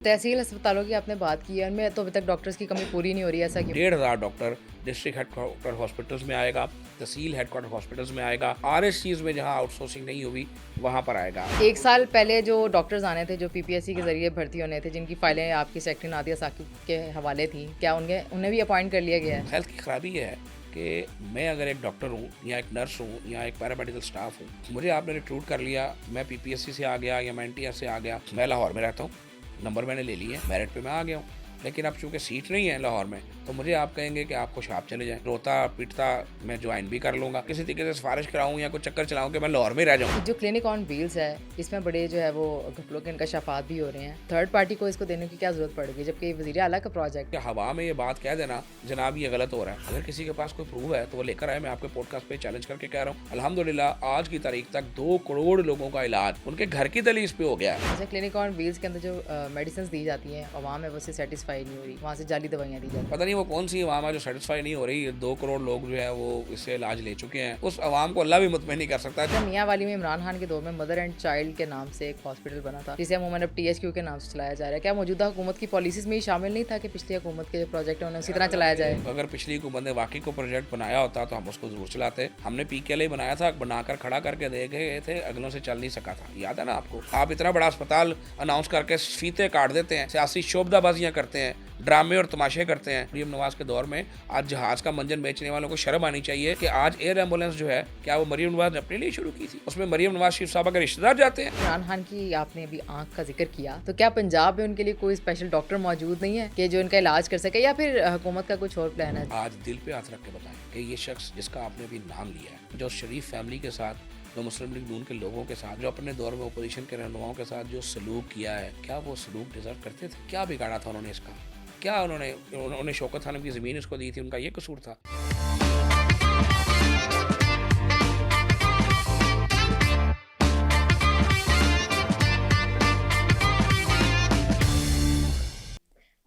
तहसील अस्पतालों की आपने बात की है, उनमें तो अभी तक डॉक्टर्स की कमी पूरी नहीं हो रही है, ऐसा क्यों? 1,500 डॉक्टर डिस्ट्रिक्ट हेडक्वार्टर हॉस्पिटल्स में आएगा, तहसील हेडक्वार्टर हॉस्पिटल्स में आएगा, आरएससीज में जहां आउटसोर्सिंग नहीं हुई वहां पर आएगा। 1 साल पहले जो डॉक्टर्स आने थे, जो पीपीएससी के ज़रिए भर्ती होने थे, जिनकी फाइलें आपकी सेक्रेटरी नादिया साकिब के हवाले थी, क्या उन्हें भी अपॉइंट कर लिया गया है? हेल्थ की खराबी ये है कि मैं अगर एक डॉक्टर हूँ या एक नर्स हूँ या एक पैरामेडिकल स्टाफ हूँ, मुझे आपने रिक्रूट कर लिया, मैं पीपीएससी से आ गया या मैं एनटीआर से आ गया, मैं लाहौर में रहता हूँ, नंबर मैंने ले लिए, मेरिट पे मैं आ गया हूँ, लेकिन अब चूंकि सीट नहीं है लाहौर में, तो मुझे आप कहेंगे कि आपको शाप चले जाएं, रोता पीटता मैं ज्वाइन भी कर लूँगा, किसी तरीके से सिफारिश कराऊँ या कुछ चक्कर चलाऊँ कि मैं लाहौर में रह जाऊँ। जो क्लिनिक ऑन व्हील्स है, इसमें बड़े जो है वो घपलों के इंकशाफात भी हो रहे हैं। थर्ड पार्टी को इसको देने की क्या ज़रूरत पड़ेगी, जबकि ये वज़ीर आला का प्रोजेक्ट कि है। हवा में ये बात कह देना जनाब ये गलत हो रहा है, अगर किसी के पास कोई प्रूफ है तो वो लेकर आए। मैं आपके पॉडकास्ट पे चैलेंज करके कह रहा हूँ, अल्हम्दुलिल्लाह आज की तारीख तक 2 करोड़ लोगों का इलाज उनके घर की दलीज पे हो गया है। जैसे क्लिनिक ऑन व्हील्स के अंदर जो मेडिसिन दी जाती हैं, अवाम है वो उससे सेटिस्फाई नहीं हो रही, वहाँ से जाली दवाइयाँ दी जाती हैं। पता नहीं वो कौन सी अवाम है जो सेटिस्फाई नहीं हो रही। 2 करोड़ लोग जो है वो इससे इलाज ले चुके हैं, उस अवाम को अल्लाह भी मुतमईन नहीं कर सकता। जब मियाँ वाली में इमरान खान के दौर में मदर एंड चाइल्ड के नाम से एक हॉस्पिटल बना था, जिसे अमूमन अब टीएचक्यू के नाम से चलाया जा रहा है, क्या मौजूदा हुकूमत की पॉलिसीज में ही शामिल नहीं था कि पिछली हुकूमत के जो प्रोजेक्ट है उन्हें उसी तरह चलाया जाए? अगर पिछली हुकूमत ने वाकई को प्रोजेक्ट बनाया होता तो हम उसको जरूर चलाते। हमने पीकेएल बनाया था, बनाकर खड़ा करके दे गए थे, अगलों से चल नहीं सका था, याद है ना आपको। आप इतना बड़ा अस्पताल अनाउंस करके फीते काट देते हैं, सियासी शोबदाबाजियां करते हैं, ड्रामे और तमाशे करते हैं। मरीम नवाज के दौर में आज जहाज का मंजन बेचने वालों को शर्म आनी चाहिए कि आज एयर एम्बुलेंस जो है, क्या वो मरीम नवाज ने अपने लिए शुरू की थी? उसमें मरीम नवाज शरीफ साहब के रिश्तेदार जाते हैं। इमरान खान की आपने अभी आंख का जिक्र किया, तो क्या पंजाब में उनके लिए कोई स्पेशल डॉक्टर मौजूद नहीं है कि जो इनका इलाज कर सके, या फिर हुकूमत का कुछ और प्लान है? आज दिल पे हाथ रख के बताएं कि ये शख्स जिसका आपने अभी नाम लिया है, जो शरीफ फैमिली के साथ, जो मुस्लिम लीग नून के लोगों के साथ, जो अपने दौर में अपोजिशन के रहनुमाओं के साथ जो सलूक किया है, क्या वो सलूक डिजर्व करते थे? क्या बिगाड़ा था उन्होंने इसका? क्या उन्होंने शौकत खानम की ज़मीन इसको दी थी, उनका ये कसूर था?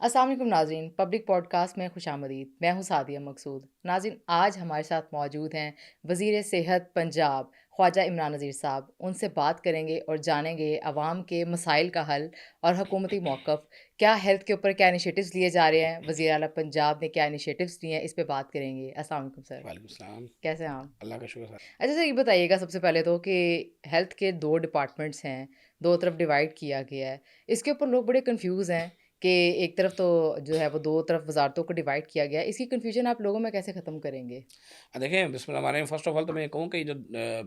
अस्सलाम वालेकुम नाज़रीन, पब्लिक पॉडकास्ट में खुशामदीद। मैं हूँ सादिया मकसूद। नाज़रीन, आज हमारे साथ मौजूद हैं वज़ीर सेहत पंजाब ख्वाजा इमरान नज़ीर साहब। उनसे बात करेंगे और जानेंगे आवाम के मसाइल का हल और हुकूमती मौक़िफ़, क्या हेल्थ के ऊपर क्या इनिशिएटिव्स लिए जा रहे हैं, वज़ीर आला पंजाब ने क्या इनिशिएटिव्स लिए हैं, इस पे बात करेंगे। अस्सलाम वालेकुम सर, वालेकुम सलाम। कैसे हैं आप? अल्लाह का शुक्र है। अच्छा सर, ये बताइएगा सबसे पहले तो कि हेल्थ के 2 डिपार्टमेंट्स हैं, 2 तरफ डिवाइड किया गया है। इसके ऊपर लोग बड़े कन्फ्यूज़ हैं कि एक तरफ तो जो है वो 2 तरफ वज़ारतों को डिवाइड किया गया है। इसकी कन्फ्यूज़न आप लोगों में कैसे ख़त्म करेंगे? देखें बिस्मिल्लाह फ़र्स्ट ऑफ ऑल तो मैं ये कहूँ कि जो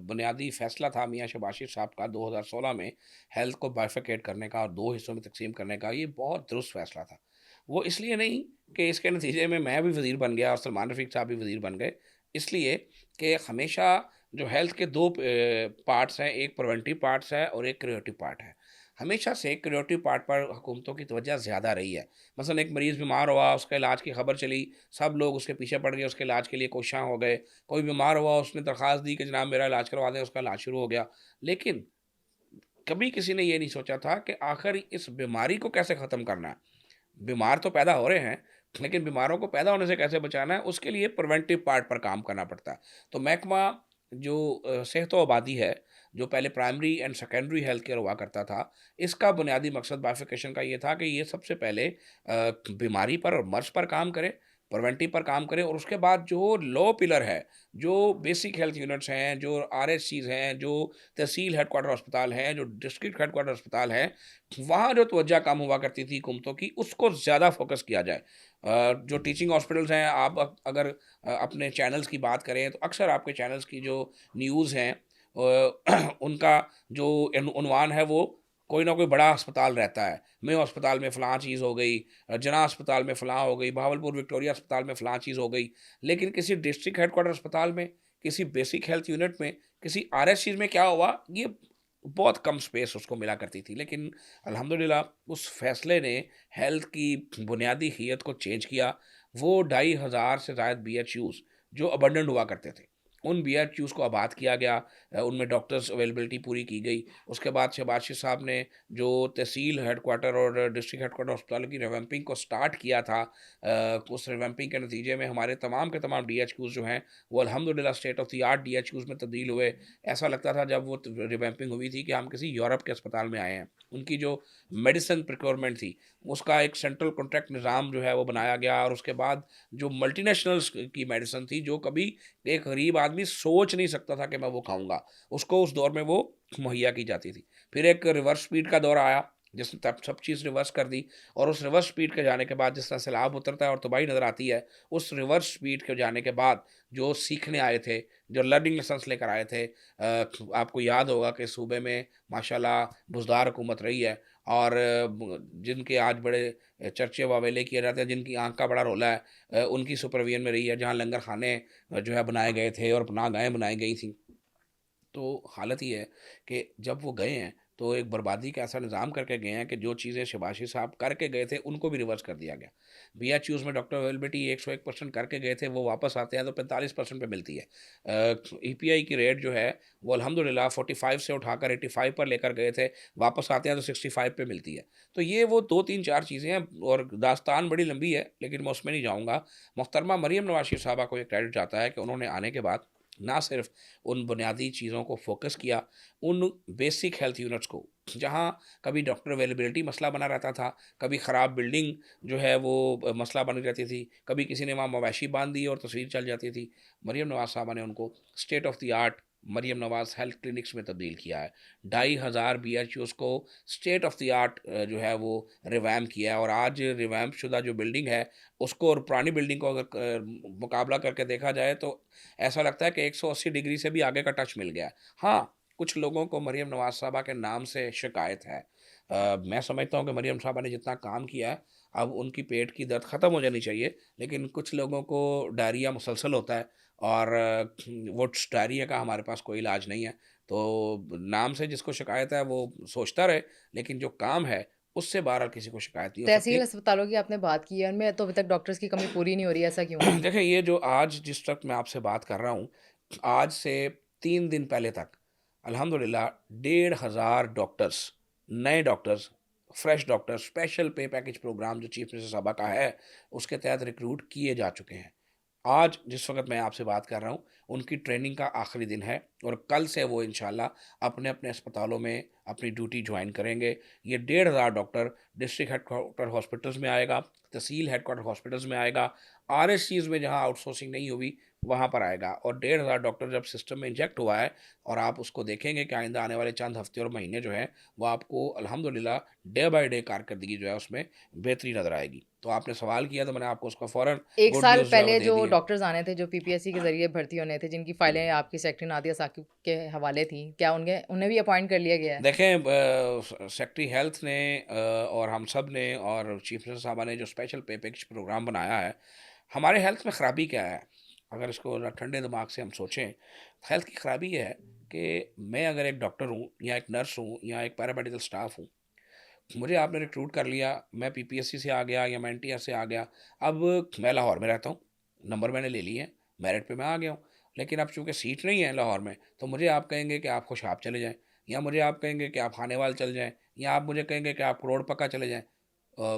बुनियादी फ़ैसला था मियाँ शहबाज शरीफ साहब का 2016 में हेल्थ को बाइफरकेट करने का और 2 हिस्सों में तक़सीम करने का, ये बहुत दुरुस्त फ़ैसला था। वो इसलिए नहीं कि इसके नतीजे में मैं भी वज़ीर बन गया और सलमान रफ़ीक साहब भी वज़ीर बन गए, इसलिए कि हमेशा जो हेल्थ के 2 पार्ट्स हैं, एक प्रिवेंटिव पार्ट्स है और एक क्यूरेटिव पार्ट है। हमेशा से क्यूरेटिव पार्ट पर हुकूमतों की तवज्जो ज़्यादा रही है। मसलन एक मरीज़ बीमार हुआ, उसका इलाज की खबर चली, सब लोग उसके पीछे पड़ गए, उसके इलाज के लिए कोशां हो गए। कोई बीमार हुआ, उसने दरख्वास्त दी कि जनाब मेरा इलाज करवा दें, उसका इलाज शुरू हो गया। लेकिन कभी किसी ने ये नहीं सोचा था कि आखिर इस बीमारी को कैसे ख़त्म करना है। बीमार तो पैदा हो रहे हैं, लेकिन बीमारों को पैदा होने से कैसे बचाना है, उसके लिए प्रिवेंटिव पार्ट पर काम करना पड़ता है। तो महकमा जो सेहत व आबादी है, जो पहले primary and secondary health care हुआ करता था, इसका बुनियादी मकसद बाइफरकेशन का ये था कि ये सबसे पहले बीमारी पर और मर्ज़ पर काम करे, प्रिवेंटिव पर काम करे, और उसके बाद जो लो पिलर है, जो बेसिक हेल्थ यूनिट्स हैं, जो आरएचसीज़ हैं, जो तहसील हेडक्वार्टर अस्पताल हैं, जो डिस्ट्रिक्ट हेडक्वार्टर अस्पताल हैं, वहाँ जो तवज्जो कम हुआ करती थी हुकूमतों की, उसको ज़्यादा फोकस किया जाए। जो टीचिंग हॉस्पिटल्स हैं, आप अगर अपने चैनल्स की बात करें तो अक्सर आपके चैनल्स की जो न्यूज़ हैं उनका जो उन्वान है वो कोई ना कोई बड़ा अस्पताल रहता है। मेयो अस्पताल में फ़लाँ चीज़ हो गई, जना अस्पताल में फ़लाँ हो गई, बहावलपुर विक्टोरिया अस्पताल में फ़लाँ चीज़ हो गई। लेकिन किसी डिस्ट्रिक्ट हेडक्वार्टर अस्पताल में, किसी बेसिक हेल्थ यूनिट में, किसी आरएचसी में क्या हुआ, ये बहुत कम स्पेस उसको मिला करती थी। लेकिन अल्हम्दुलिल्लाह उस फैसले ने हेल्थ की बुनियादी हैयत को चेंज किया। वो 2,500 से ज़ायद बीएचयूज़ जो अबंडेंट हुआ करते थे, उन बीएचयूज़ को आबाद किया गया, उनमें डॉक्टर्स अवेलेबिलिटी पूरी की गई। उसके बाद शहबाज साहब ने जो तहसील हेडक्वार्टर और डिस्ट्रिक्ट हेडक्वार्टर अस्पताल की रिवैम्पिंग को स्टार्ट किया था, उस रिवैम्पिंग के नतीजे में हमारे तमाम के तमाम डीएचक्यूज़ जो हैं वो अल्हम्दुलिल्लाह स्टेट ऑफ द आर्ट डीएचक्यूज़ में तब्दील हुए। ऐसा लगता था जब वो रिवैम्पिंग हुई थी कि हम किसी यूरोप के अस्पताल में आए हैं। उनकी जो मेडिसिन प्रिक्योरमेंट थी, उसका एक सेंट्रल कॉन्ट्रैक्ट निज़ाम जो है वो बनाया गया, और उसके बाद जो मल्टीनेशनल्स की मेडिसिन थी, जो कभी एक गरीब आदमी सोच नहीं सकता था कि मैं वो खाऊँगा, उसको उस दौर में वो मुहैया की जाती थी। फिर एक रिवर्स स्पीड का दौर आया, जिसने तब सब चीज़ रिवर्स कर दी, और उस रिवर्स स्पीड के जाने के बाद जिस तरह सैलाब उतरता है और तबाही नज़र आती है, उस रिवर्स स्पीड के जाने के बाद जो सीखने आए थे, जो लर्निंग लेसन्स लेकर आए थे, आपको याद होगा कि सूबे में माशाल्लाह बुज़दार हुकूमत रही है, और जिनके आज बड़े चर्चे वावेले किए जाते हैं, जिनकी आँख का बड़ा रोला है, उनकी सुपरविजन में रही है, जहाँ लंगर खाने जो है बनाए गए थे और पनाहगाहें बनाई गई थी। तो हालत ये है कि जब वो गए हैं तो एक बर्बादी का ऐसा निज़ाम करके गए हैं कि जो चीज़ें शबाशी साहब करके गए थे उनको भी रिवर्स कर दिया गया। बीएचयूज़ में डॉक्टर अवेलेबिलिटी 101% करके गए थे, वो वापस आते हैं तो 45% पे मिलती है। ईपीआई की रेट जो है वो अल्हम्दुलिल्लाह 45 से उठाकर 85 पर लेकर गए थे, वापस आते हैं तो 65 पे मिलती है। तो ये वो 2-3-4 चीज़ें हैं, और दास्तान बड़ी लंबी है लेकिन मैं उसमें नहीं जाऊँगा। मोहतरमा मरियम नवाज़ शरीफ साहबा को ये क्रेडिट जाता है कि उन्होंने आने के बाद ना सिर्फ उन बुनियादी चीज़ों को फोकस किया, उन बेसिक हेल्थ यूनिट्स को, जहाँ कभी डॉक्टर अवेलेबिलिटी मसला बना रहता था, कभी ख़राब बिल्डिंग जो है वो मसला बनी रहती थी, कभी किसी ने वहाँ मवेशी बांध दी और तस्वीर चल जाती थी। मरियम नवाज़ साहबा ने उनको state of the art Maryam Nawaz health clinics में तब्दील किया है। 2500 बीएचयूज़ को स्टेट ऑफ द आर्ट जो है वो रिवैम्प किया है, और आज रिवैम्प शुदा जो बिल्डिंग है उसको और पुरानी बिल्डिंग को अगर मुकाबला करके देखा जाए तो ऐसा लगता है कि 180 डिग्री से भी आगे का टच मिल गया है। हाँ, कुछ लोगों को मरियम नवाज़ साहबा के नाम से शिकायत है। मैं समझता हूँ कि मरियम साहबा ने जितना काम किया है, अब उनकी पेट की दर्द ख़त्म हो जानी चाहिए, लेकिन कुछ लोगों को डायरिया मुसलसल होता है, और वो डायरिया का हमारे पास कोई इलाज नहीं है। तो नाम से जिसको शिकायत है वो सोचता रहे, लेकिन जो काम है उससे बहरहाल किसी को शिकायत नहीं हो तहसील सकती। अस्पतालों की आपने बात की है, उनमें तो अभी तक डॉक्टर्स की कमी पूरी नहीं हो रही है, ऐसा क्यों है? देखिए, ये जो आज जिस वक़्त मैं आपसे बात कर रहा हूँ, आज से 3 दिन पहले तक अल्हम्दुलिल्लाह 1,500 डॉक्टर्स, नए डॉक्टर्स, फ्रेश डॉक्टर्स, स्पेशल पे पैकेज प्रोग्राम जो चीफ मिनिस्टर साहब का है, उसके तहत रिक्रूट किए जा चुके हैं। आज जिस वक़्त मैं आपसे बात कर रहा हूँ, उनकी ट्रेनिंग का आखिरी दिन है, और कल से वो इंशाल्लाह अपने-अपने अस्पतालों में अपनी ड्यूटी जॉइन करेंगे। ये 1,500 डॉक्टर डिस्ट्रिक्ट हेडक्वार्टर हॉस्पिटल्स में आएगा, तहसील हेडक्वार्टर हॉस्पिटल्स में आएगा, आरएससीज़ में जहाँ आउटसोर्सिंग नहीं हुई, वहाँ पर आएगा, और 1,500 डॉक्टर जब सिस्टम में इंजेक्ट हुआ है, और आप उसको देखेंगे कि आइंदा आने वाले चंद हफ्ते और महीने जो हैं, वो आपको अल्हम्दुलिल्लाह डे बाय डे कारकर्दगी जो है उसमें बेहतरी नज़र आएगी। तो आपने सवाल किया तो मैंने आपको उसका फ़ौरन 1 गुड साल न्यूज़ जो है वो पहले दे जो दी है। डॉक्टर्स आने थे, जो पीपीएससी के ज़रिए भर्ती होने थे, जिनकी फाइलें आपकी सेक्रेटरी नादिया साकिब के हवाले थी, क्या उन्हें उन्हें भी अपॉइंट कर लिया गया है? देखें, सेक्रेटरी हेल्थ ने और हम सब ने और चीफ मिनिस्टर साहबा ने जो स्पेशल पे पैकेज प्रोग्राम बनाया है, हमारे हेल्थ में ख़राबी क्या है? अगर इसको ज़रा ठंडे दिमाग से हम सोचें, हेल्थ की ख़राबी ये है कि मैं अगर एक डॉक्टर हूँ या एक नर्स हूँ या एक पैरामेडिकल स्टाफ हूँ, मुझे आपने रिक्रूट कर लिया, मैं पीपीएससी से आ गया या मैं एनटीआर से आ गया। अब मैं लाहौर में रहता हूँ, नंबर मैंने ले लिए हैं, मेरिट पे मैं आ गया हूँ। लेकिन अब चूँकि सीट नहीं है लाहौर में, तो मुझे आप कहेंगे कि आप खुशाब चले जाएँ, या मुझे आप कहेंगे कि आप खानेवाल चले जाएँ, या आप मुझे कहेंगे कि आप करोड़ पक्का चले जाएँ।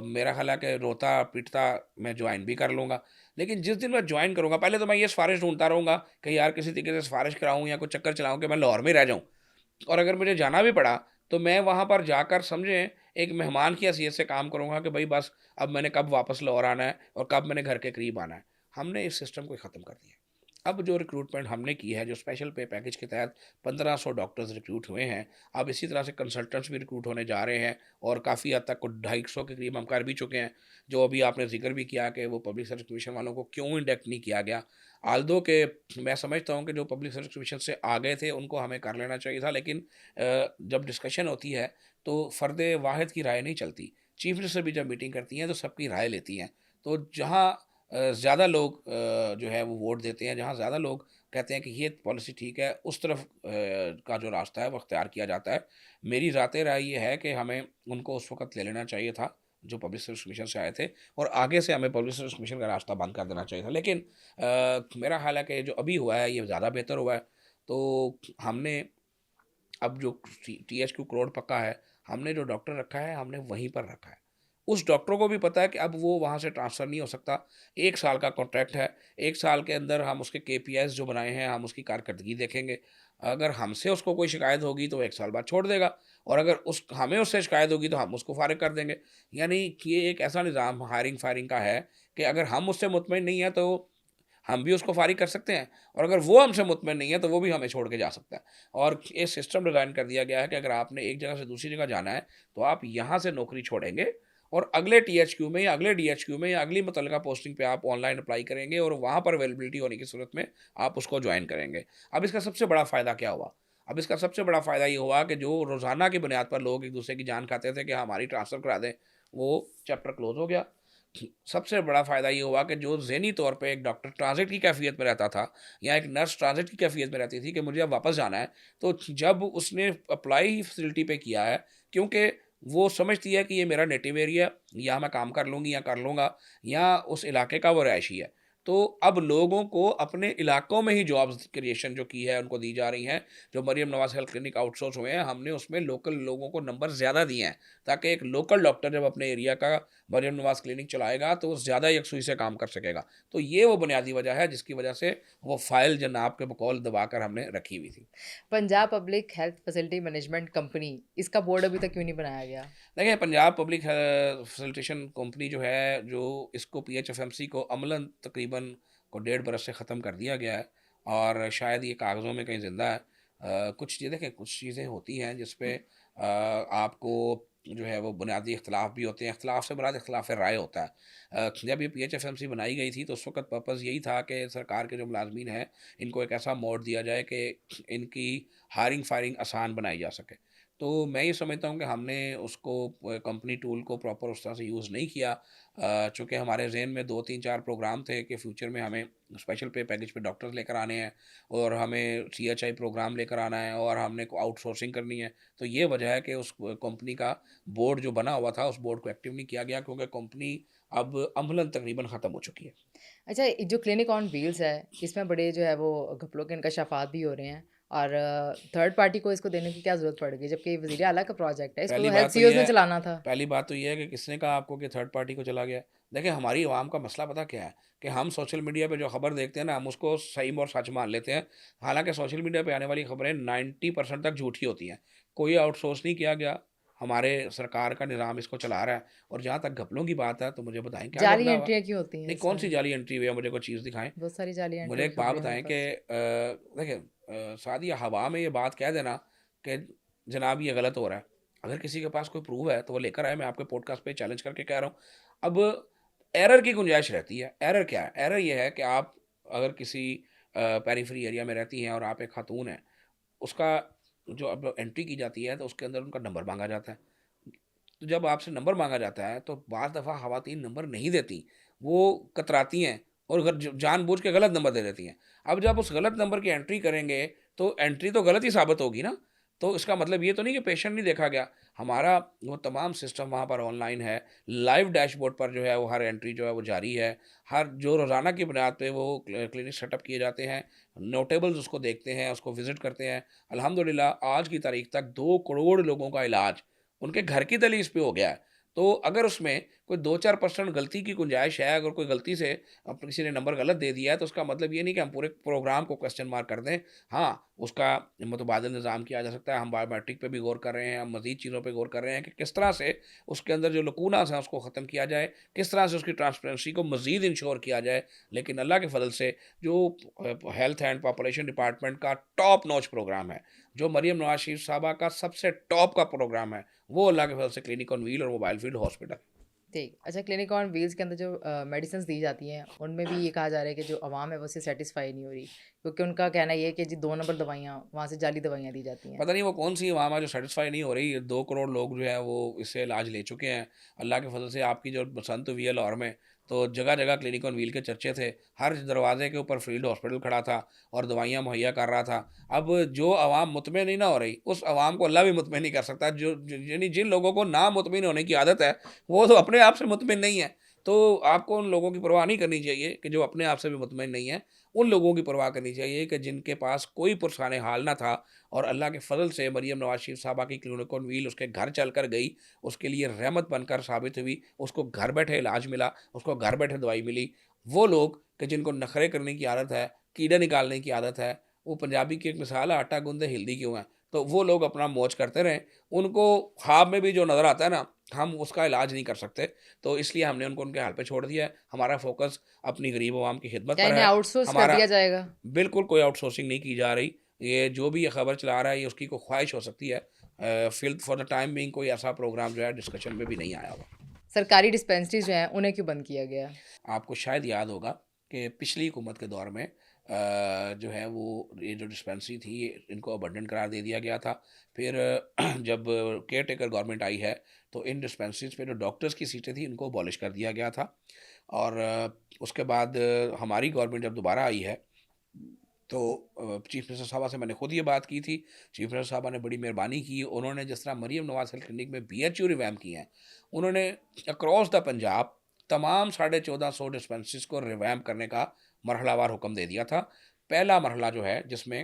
मेरा ख़्याल है कि रोता-पीटता मैं जॉइन भी कर लूँगा। लेकिन जिस दिन मैं जॉइन करूँगा, पहले तो मैं ये सिफ़ारिश ढूँढता रहूँगा कि यार किसी तरीके से सिफ़ारिश कराऊँ या कोई चक्कर चलाऊँ कि मैं लाहौर में ही रह जाऊँ। और अगर मुझे जाना भी पड़ा, तो मैं वहाँ पर जाकर समझें एक मेहमान की हैसियत से काम करूँगा कि भई बस अब मैंने कब वापस लाहौर आना है और कब मैंने घर के करीब आना है। हमने इस सिस्टम को ख़त्म कर दिया। अब जो रिक्रूटमेंट हमने की है, जो स्पेशल पे पैकेज के तहत 1500 डॉक्टर्स रिक्रूट हुए हैं, अब इसी तरह से कंसल्टेंट्स भी रिक्रूट होने जा रहे हैं, और काफ़ी हद तक को 250 के करीब हम कर भी चुके हैं। जो अभी आपने ज़िक्र भी किया कि वो पब्लिक सर्विस कमीशन वालों को क्यों इंडक्ट नहीं किया गया। आल्दो के मैं समझता हूँ कि जो पब्लिक सर्विस कमीशन से आ गए थे उनको हमें कर लेना चाहिए था, लेकिन जब डिस्कशन होती है तो फ़र्द वाहिद की राय नहीं चलती। चीफ मिनिस्टर भी जब मीटिंग करती हैं तो सबकी राय लेती हैं। तो जहाँ ज़्यादा लोग जो है वो वोट देते हैं, जहाँ ज़्यादा लोग कहते हैं कि ये पॉलिसी ठीक है, उस तरफ का जो रास्ता है वो अख्तियार किया जाता है। मेरी ज़ाती राय ये है कि हमें उनको उस वक़्त ले लेना चाहिए था, जो पब्लिक सर्विस कमीशन से आए थे, और आगे से हमें पब्लिक सर्विस कमीशन का रास्ता बंद कर देना चाहिए था। लेकिन मेरा ख़्याल है कि जो अभी हुआ है ये ज़्यादा बेहतर हुआ है। तो हमने अब जो टीएचक्यू करोड़ पक्का है, हमने जो डॉक्टर रखा है हमने वहीं पर रखा है। उस डॉक्टर को भी पता है कि अब वो वहाँ से ट्रांसफ़र नहीं हो सकता। 1 साल का कॉन्ट्रैक्ट है, 1 साल के अंदर हम उसके केपीआईज़ जो बनाए हैं, हम उसकी कारकर्दगी देखेंगे। अगर हमसे उसको कोई शिकायत होगी तो 1 साल बाद छोड़ देगा, और अगर उस हमें उससे शिकायत होगी तो हम उसको फ़ारिग कर देंगे। यानी कि ये एक ऐसा निज़ाम हायरिंग-फायरिंग का है कि अगर हम उससे मुतमिन नहीं हैं तो हम भी उसको फ़ारिग कर सकते हैं, और अगर वो हमसे मुतमिन नहीं है तो वो भी हमें छोड़ के जा सकता है। और ये सिस्टम डिज़ाइन कर दिया गया है कि अगर आपने एक जगह से दूसरी जगह जाना है तो आप यहाँ से नौकरी छोड़ेंगे और अगले टीएचक्यू में या अगले डीएचक्यू में या अगली मुतल्लिका पोस्टिंग पे आप ऑनलाइन अप्लाई करेंगे और वहाँ पर अवेलेबिलिटी होने की सूरत में आप उसको ज्वाइन करेंगे। अब इसका सबसे बड़ा फ़ायदा क्या हुआ? अब इसका सबसे बड़ा फ़ायदा ये हुआ कि जो रोज़ाना की बुनियाद पर लोग एक दूसरे की जान खाते थे कि हमारी ट्रांसफ़र करा दें, वो चैप्टर क्लोज़ हो गया। सबसे बड़ा फ़ायदा ये हुआ कि जो ज़हनी तौर पे एक डॉक्टर ट्रांज़िट की कैफ़ियत में रहता था या एक नर्स ट्रांज़िट की कैफ़ियत में रहती थी कि मुझे अब वापस जाना है, तो जब उसने अप्लाई फैसिलिटी पे किया है, क्योंकि वो समझती है कि ये मेरा नेटिव एरिया है, यहाँ मैं काम कर लूँगी या कर लूँगा, या उस इलाके का वो रहायशी है। तो अब लोगों को अपने इलाकों में ही जॉब्स क्रिएशन जो की है उनको दी जा रही हैं। जो Maryam Nawaz health clinic outsource हुए हैं, हमने उसमें लोकल लोगों को नंबर ज़्यादा दिए हैं, ताकि एक लोकल डॉक्टर जब अपने एरिया का मरियम नवाज़ क्लिनिक चलाएगा तो वो ज़्यादा यकसुई से काम कर सकेगा। तो ये वो बुनियादी वजह है जिसकी वजह से वो फ़ाइल जनाब के बकौल दबाकर हमने रखी हुई थी। Punjab public health facility management company, इसका बोर्ड अभी तक क्यों नहीं बनाया गया? देखिए, पंजाब पब्लिक फैसिलिटेशन कंपनी जो है, जो इसको पीएचएफएमसी को अमलन तकरीबन को 1.5 बरस से ख़त्म कर दिया गया है, और शायद ये कागज़ों में कहीं ज़िंदा है। कुछ चीज़ें देखिए, कुछ चीज़ें होती हैं जिस पे आपको जो है वो बुनियादी इख्तिलाफ़ भी होते हैं। इख्तिलाफ़ से मुराद इख्तिलाफ़ राय होता है। जब ये पीएचएफएमसी बनाई गई थी तो उस वक़्त पर्पज़ यही था कि सरकार के जो मुलाज़मीन हैं, इनको एक ऐसा मोड़ दिया जाए कि इनकी हायरिंग फायरिंग आसान बनाई जा सके। तो मैं ये समझता हूँ कि हमने उसको कंपनी टूल को प्रॉपर उस तरह से यूज़ नहीं किया। चूँकि हमारे ज़हन में 2-3-4 प्रोग्राम थे कि फ्यूचर में हमें स्पेशल पे पैकेज पे डॉक्टर्स लेकर आने हैं, और हमें सीएचआई प्रोग्राम लेकर आना है, और हमने को आउटसोर्सिंग करनी है। तो ये वजह है कि उस कंपनी का बोर्ड जो बना हुआ था, उस बोर्ड को एक्टिव नहीं किया गया, क्योंकि कंपनी अब अमलन तकरीबन ख़त्म हो चुकी है। अच्छा, ये जो क्लिनिक ऑन व्हील्स है, इसमें बड़े जो है वो घपलों के इंकशाफात भी हो रहे हैं और थर्ड पार्टी को इसको देने की क्या ज़रूरत पड़ गई? जबकि ये वज़ीर आला का प्रोजेक्ट है, इसको पहली तो हेल्थ बात तो सीओज़ ये ने है चलाना था। पहली बात तो ये है कि किसने कहा आपको कि थर्ड पार्टी को चला गया है? देखिए, हमारी आवाम का मसला पता क्या है? कि हम सोशल मीडिया पे जो खबर देखते हैं ना, हम उसको सही और सच मान लेते हैं। हालाँकि सोशल मीडिया पे आने वाली खबरें 90% तक झूठी होती हैं। कोई आउटसोर्स नहीं किया गया, हमारे सरकार का निज़ाम इसको चला रहा है। और जहाँ तक घपलों की बात है, तो मुझे बताएँ क्या जाली घपला हुआ? एंट्रियाँ क्यों होती हैं नहीं, इस कौन-सी सारी? जाली एंट्री हुई है, मुझे कोई चीज़ दिखाएँ। बहुत सारी जाली मुझे एंट्रियों एक की बात खबरें हैं बताएँ मेरे कि पास। देखिए, सादी हवा में ये बात कह देना कि जनाब ये गलत हो रहा है। अगर किसी के पास कोई प्रूफ़ है तो वो लेकर आए, मैं आपके पॉडकास्ट पे चैलेंज करके कह रहा हूँ। अब एरर की गुंजाइश रहती है। एरर क्या है? एरर ये है कि आप अगर किसी पेरिफेरी एरिया में रहती हैं और आप एक खातून हैं, उसका जो अब एंट्री की जाती है तो उसके अंदर उनका नंबर माँगा जाता है। तो जब आपसे नंबर माँगा जाता है तो बाज़ दफ़ा ख़वातीन नंबर नहीं देती, वो कतराती हैं और अगर जानबूझ के गलत नंबर दे देती हैं। अब जब उस गलत नंबर की एंट्री करेंगे तो एंट्री तो गलत ही साबित होगी ना। तो इसका मतलब ये तो नहीं कि पेशेंट नहीं देखा गया। हमारा वो तमाम सिस्टम वहाँ पर ऑनलाइन है। लाइव डैशबोर्ड पर जो है वो हर एंट्री जो है वो जारी है। हर जो रोज़ाना की बुनियाद पे वो क्लिनिक सेटअप किए जाते हैं। नोटेबल्स उसको देखते हैं, उसको विज़िट करते हैं। अल्हम्दुलिल्लाह आज की तारीख़ तक 2 करोड़ लोगों का इलाज उनके घर की दहलीज पे हो गया है। तो अगर उसमें कोई 2-4% गलती की गुंजाइश है, अगर कोई गलती से अब किसी ने नंबर गलत दे दिया है, तो उसका मतलब ये नहीं कि हम पूरे प्रोग्राम को क्वेश्चन मार्क कर दें। हाँ, उसका मुतबादिल निज़ाम किया जा सकता है। हम बायोमेट्रिक पे भी गौर कर रहे हैं, हम मज़ीद चीज़ों पे गौर कर रहे हैं कि किस तरह से उसके अंदर जो लकूनास हैं, उसको ख़त्म किया जाए, किस तरह से उसकी ट्रांसपेरेंसी को मज़ीद इंश्योर किया जाए। लेकिन अल्लाह के फ़ज़ल से जो हेल्थ एंड पॉपुलेशन डिपार्टमेंट का टॉप नॉच प्रोग्राम है, जो मरियम नवाज़ शरीफ साहबा का सबसे टॉप का प्रोग्राम है, वो अल्लाह के फज़ल से क्लिनिक ऑन व्हील और मोबाइल फील्ड हॉस्पिटल। ठीक। अच्छा, क्लिनिक ऑन व्हील्स के अंदर जो मेडिसिन्स दी जाती हैं, उनमें भी ये कहा जा रहा है कि जो अवाम है वो उससे सैटिस्फाई नहीं हो रही। क्योंकि उनका कहना ये है कि जी 2 नंबर दवाइयाँ, वहाँ से जाली दवाइयाँ दी जाती हैं। पता नहीं वो कौन-सी अवाम है जो सैटिस्फाई नहीं हो रही। 2 करोड़ लोग जो है वो इससे इलाज ले चुके हैं। अल्लाह के फ़ज़ल से आपकी जो बसंत हुई है लाहौर में, तो जगह-जगह क्लिनिक ऑन व्हील के चर्चे थे। हर दरवाज़े के ऊपर फील्ड हॉस्पिटल खड़ा था और दवाइयाँ मुहैया कर रहा था। अब जो अवाम मुतमिन नहीं ना हो रही, उस अवाम को अल्लाह भी मुतमिन नहीं कर सकता। जो ज यानी जिन लोगों को ना मुतमिन होने की आदत है, वो तो अपने आप से मुतमिन नहीं है। तो आपको उन लोगों की परवाह नहीं करनी चाहिए कि जो अपने आप से भी मुतमिन नहीं है। उन लोगों की परवाह करनी चाहिए कि जिनके पास कोई पुरसाने हाल ना था और अल्लाह के फ़ज़ल से मरियम नवाज़ शरीफ़ साहबा की क्लिनिक ऑन व्हील उसके घर चलकर गई, उसके लिए रहमत बनकर साबित हुई, उसको घर बैठे इलाज मिला, उसको घर बैठे दवाई मिली। वो लोग कि जिनको नखरे करने की आदत है, कीड़े निकालने की आदत है, वो पंजाबी की एक मिसाल है, आटा गूँदे हिलदी क्यों है? तो वो लोग अपना मौज करते रहें। उनको ख्वाब में भी जो नज़र आता है ना, हम उसका इलाज नहीं कर सकते। तो इसलिए हमने उनको उनके हाल पे छोड़ दिया है। हमारा फ़ोकस अपनी गरीब अवाम की खिदमत क्या पर इन्हें है। आउटसोर्स कर हमारा दिया जाएगा? बिल्कुल कोई आउटसोर्सिंग नहीं की जा रही। ये जो भी ये खबर चला रहा है, ये उसकी कोई ख्वाहिश हो सकती है। Fill for the time being कोई ऐसा प्रोग्राम जो है डिस्कशन में भी नहीं आया हुआ। सरकारी डिस्पेंसरीज़ जो हैं, उन्हें क्यों बंद किया गया? आपको शायद याद होगा कि पिछली हुकूमत के दौर में जो है वो ये जो डिस्पेंसरी थी इनको अबंडन करार दे दिया गया था। फिर जब केयर टेकर गवर्नमेंट आई है तो इन डिस्पेंसरीज पे जो डॉक्टर्स की सीटें थी इनको अबॉलिश कर दिया गया था। और उसके बाद हमारी गवर्नमेंट जब दोबारा आई है तो चीफ मिनिस्टर साहबा से मैंने खुद ये बात की थी। चीफ मिनिस्टर साहबा ने बड़ी मेहरबानी की। उन्होंने जिस तरह मरियम नवाज हेल्थ क्लिनिक में बीएचयू रिवैम्प किए हैं, उन्होंने अक्रॉस द पंजाब तमाम 1450 डिस्पेंसरीज को रिवैम्प करने का मरहलावार हुक्म दे दिया था। पहला मरहला जो है जिसमें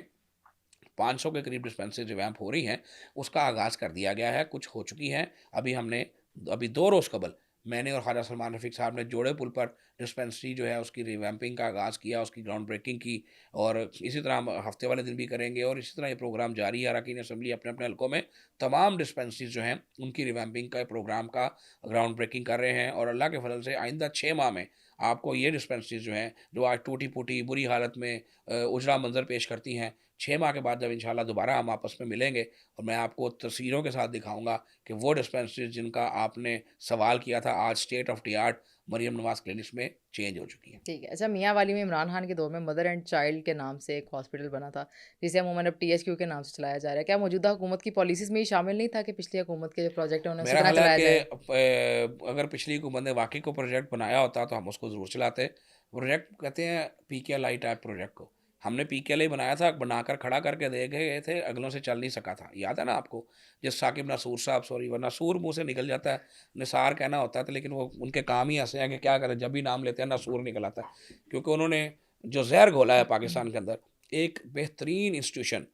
500 के करीब डिस्पेंसरी रिवैम्प हो रही हैं, उसका आगाज़ कर दिया गया है। कुछ हो चुकी हैं। अभी 2 रोज़ कबल मैंने और ख्वाजा सलमान रफ़ीक साहब ने जोड़े पुल पर डिस्पेंसरी जो है उसकी रिवैम्पिंग का आगाज़ किया, उसकी ग्राउंड ब्रेकिंग की। और इसी तरह हम हफ्ते वाले दिन भी करेंगे और इसी तरह ये प्रोग्राम जारी है। अरकान असेंबली अपने-अपने हलकों में तमाम डिस्पेंसरीज़ जो हैं उनकी रिवैम्पिंग का प्रोग्राम का ग्राउंड ब्रेकिंग कर रहे हैं। और अल्लाह के फज़ल से आइंदा 6 माह में आपको ये डिस्पेंसरीज़ जो हैं, जो आज टूटी-फूटी बुरी हालत में उजड़ा मंज़र पेश करती हैं, 6 माह के बाद जब इंशाल्लाह दोबारा हम आपस में मिलेंगे और मैं आपको तस्वीरों के साथ दिखाऊँगा कि वो डिस्पेंसरीज़ जिनका आपने सवाल किया था, आज state of the art Maryam Nawaz clinics में चेंज हो चुकी हैं। ठीक है। अच्छा, मियाँ वाली में इमरान खान के दौर में मदर एंड चाइल्ड के नाम से एक हॉस्पिटल बना था, जिसे अमूमन अब टीएचक्यू के नाम से चलाया जा रहा है। क्या मौजूदा हुकूमत की पॉलिसीज़ में ये शामिल नहीं था कि पिछली हुकूमत के जो प्रोजेक्ट हैं, उन्हें उसी मेरा तरह ख़्याल है चलाया कि जाए? अगर पिछली हुकूमत ने वाक़ई को प्रोजेक्ट बनाया होता तो हम उसको ज़रूर चलाते। प्रोजेक्ट कहते हैं पीकेएलआई टाइप प्रोजेक्ट को। हमने पीकेएलआई बनाया था, बनाकर खड़ा करके दे गए थे, अगलों से चल नहीं सका था। याद है ना आपको? जिस साकिब नसूर साहब, सॉरी वो नसूर मुँह से निकल जाता है, निसार कहना होता है, तो लेकिन वो उनके काम ही ऐसे हैं कि क्या करें, जब भी नाम लेते हैं नसूर निकल आता है। क्योंकि उन्होंने जो ज़हर घोला है पाकिस्तान के अंदर, एक बेहतरीन institution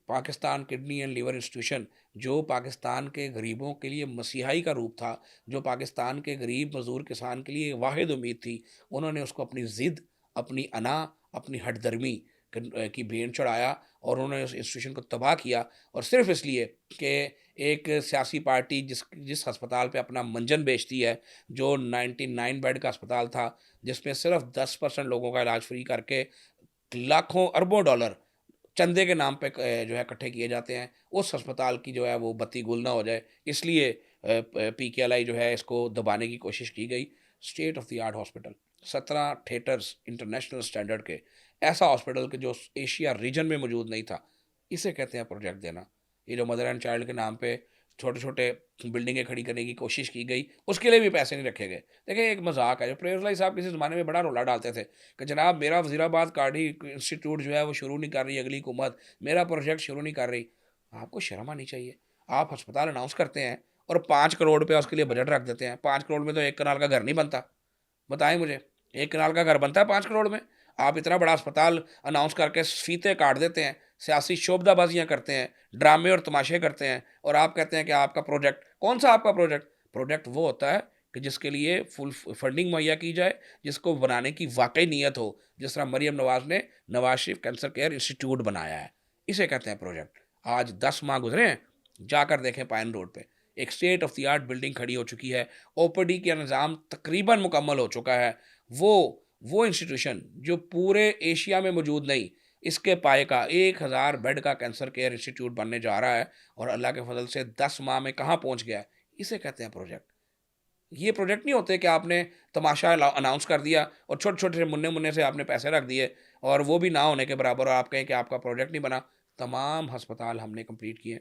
Pakistan kidney and liver institution, जो पाकिस्तान के गरीबों के लिए मसीहाई का रूप था, जो पाकिस्तान के गरीब मज़दूर किसान के लिए वाहिद उम्मीद थी, उन्होंने उसको अपनी ज़िद, अपनी अना, अपनी हठधर्मी की भेंट चढ़ाया और उन्होंने उस इंस्टीट्यूशन को तबाह किया। और सिर्फ इसलिए कि एक सियासी पार्टी जिस जिस अस्पताल पे अपना मंजन बेचती है, जो 99 बेड का अस्पताल था, जिसमें सिर्फ 10% लोगों का इलाज फ्री करके लाखों अरबों डॉलर चंदे के नाम पे जो है इकट्ठे किए जाते हैं, उस अस्पताल की जो है वो बत्ती गुल ना हो जाए, इसलिए पीकेएलआई जो है इसको दबाने की कोशिश की गई। State of the art hospital, 17 theatres international standard के, ऐसा हॉस्पिटल के जो एशिया रीजन में मौजूद नहीं था, इसे कहते हैं प्रोजेक्ट देना। ये जो मदर एंड चाइल्ड के नाम पे छोटे छोटे बिल्डिंगें खड़ी करने की कोशिश की गई, उसके लिए भी पैसे नहीं रखे गए। देखिए एक मजाक है, जो प्रेरलाई साहब किसी ज़माने में बड़ा रोला डालते थे कि जनाब मेरा वज़ीराबाद कार्डी इंस्टीट्यूट जो है वो शुरू नहीं कर रही अगली हुकूमत, मेरा प्रोजेक्ट शुरू नहीं कर रही। आपको शर्म आनी चाहिए। आप अस्पताल अनाउंस करते हैं और 5 करोड़ रुपया उसके लिए बजट रख देते हैं। 5 करोड़ में तो 1 कनाल का घर नहीं बनता। बताएं मुझे, 1 कनाल का घर बनता है 5 करोड़ में? आप इतना बड़ा अस्पताल अनाउंस करके फीते काट देते हैं, सियासी शोबदाबाजियां करते हैं, ड्रामे और तमाशे करते हैं, और आप कहते हैं कि आपका प्रोजेक्ट, कौन सा आपका प्रोजेक्ट? प्रोजेक्ट वो होता है कि जिसके लिए फुल फंडिंग मुहैया की जाए, जिसको बनाने की वाकई नीयत हो, जिस तरह मरियम नवाज ने Nawaz Sharif cancer care institute बनाया है, इसे कहते हैं प्रोजेक्ट। आज 10 माह गुजरे हैं, जाकर देखें पाइन रोड पे एक state of the art building खड़ी हो चुकी है, ओपीडी का निज़ाम तकरीबन मुकम्मल हो चुका है। वो इंस्टीट्यूशन जो पूरे एशिया में मौजूद नहीं, इसके पाए का 1000 बेड का कैंसर केयर इंस्टीट्यूट बनने जा रहा है, और अल्लाह के फजल से 10 माह में कहाँ पहुँच गया है, इसे कहते हैं प्रोजेक्ट। ये प्रोजेक्ट नहीं होते कि आपने तमाशा अनाउंस कर दिया और छोटे छोटे से मुन्ने मुन्ने से आपने पैसे रख दिए और वो भी ना होने के बराबर, और आप कहें कि आपका प्रोजेक्ट नहीं बना। तमाम अस्पताल हमने कंप्लीट किए,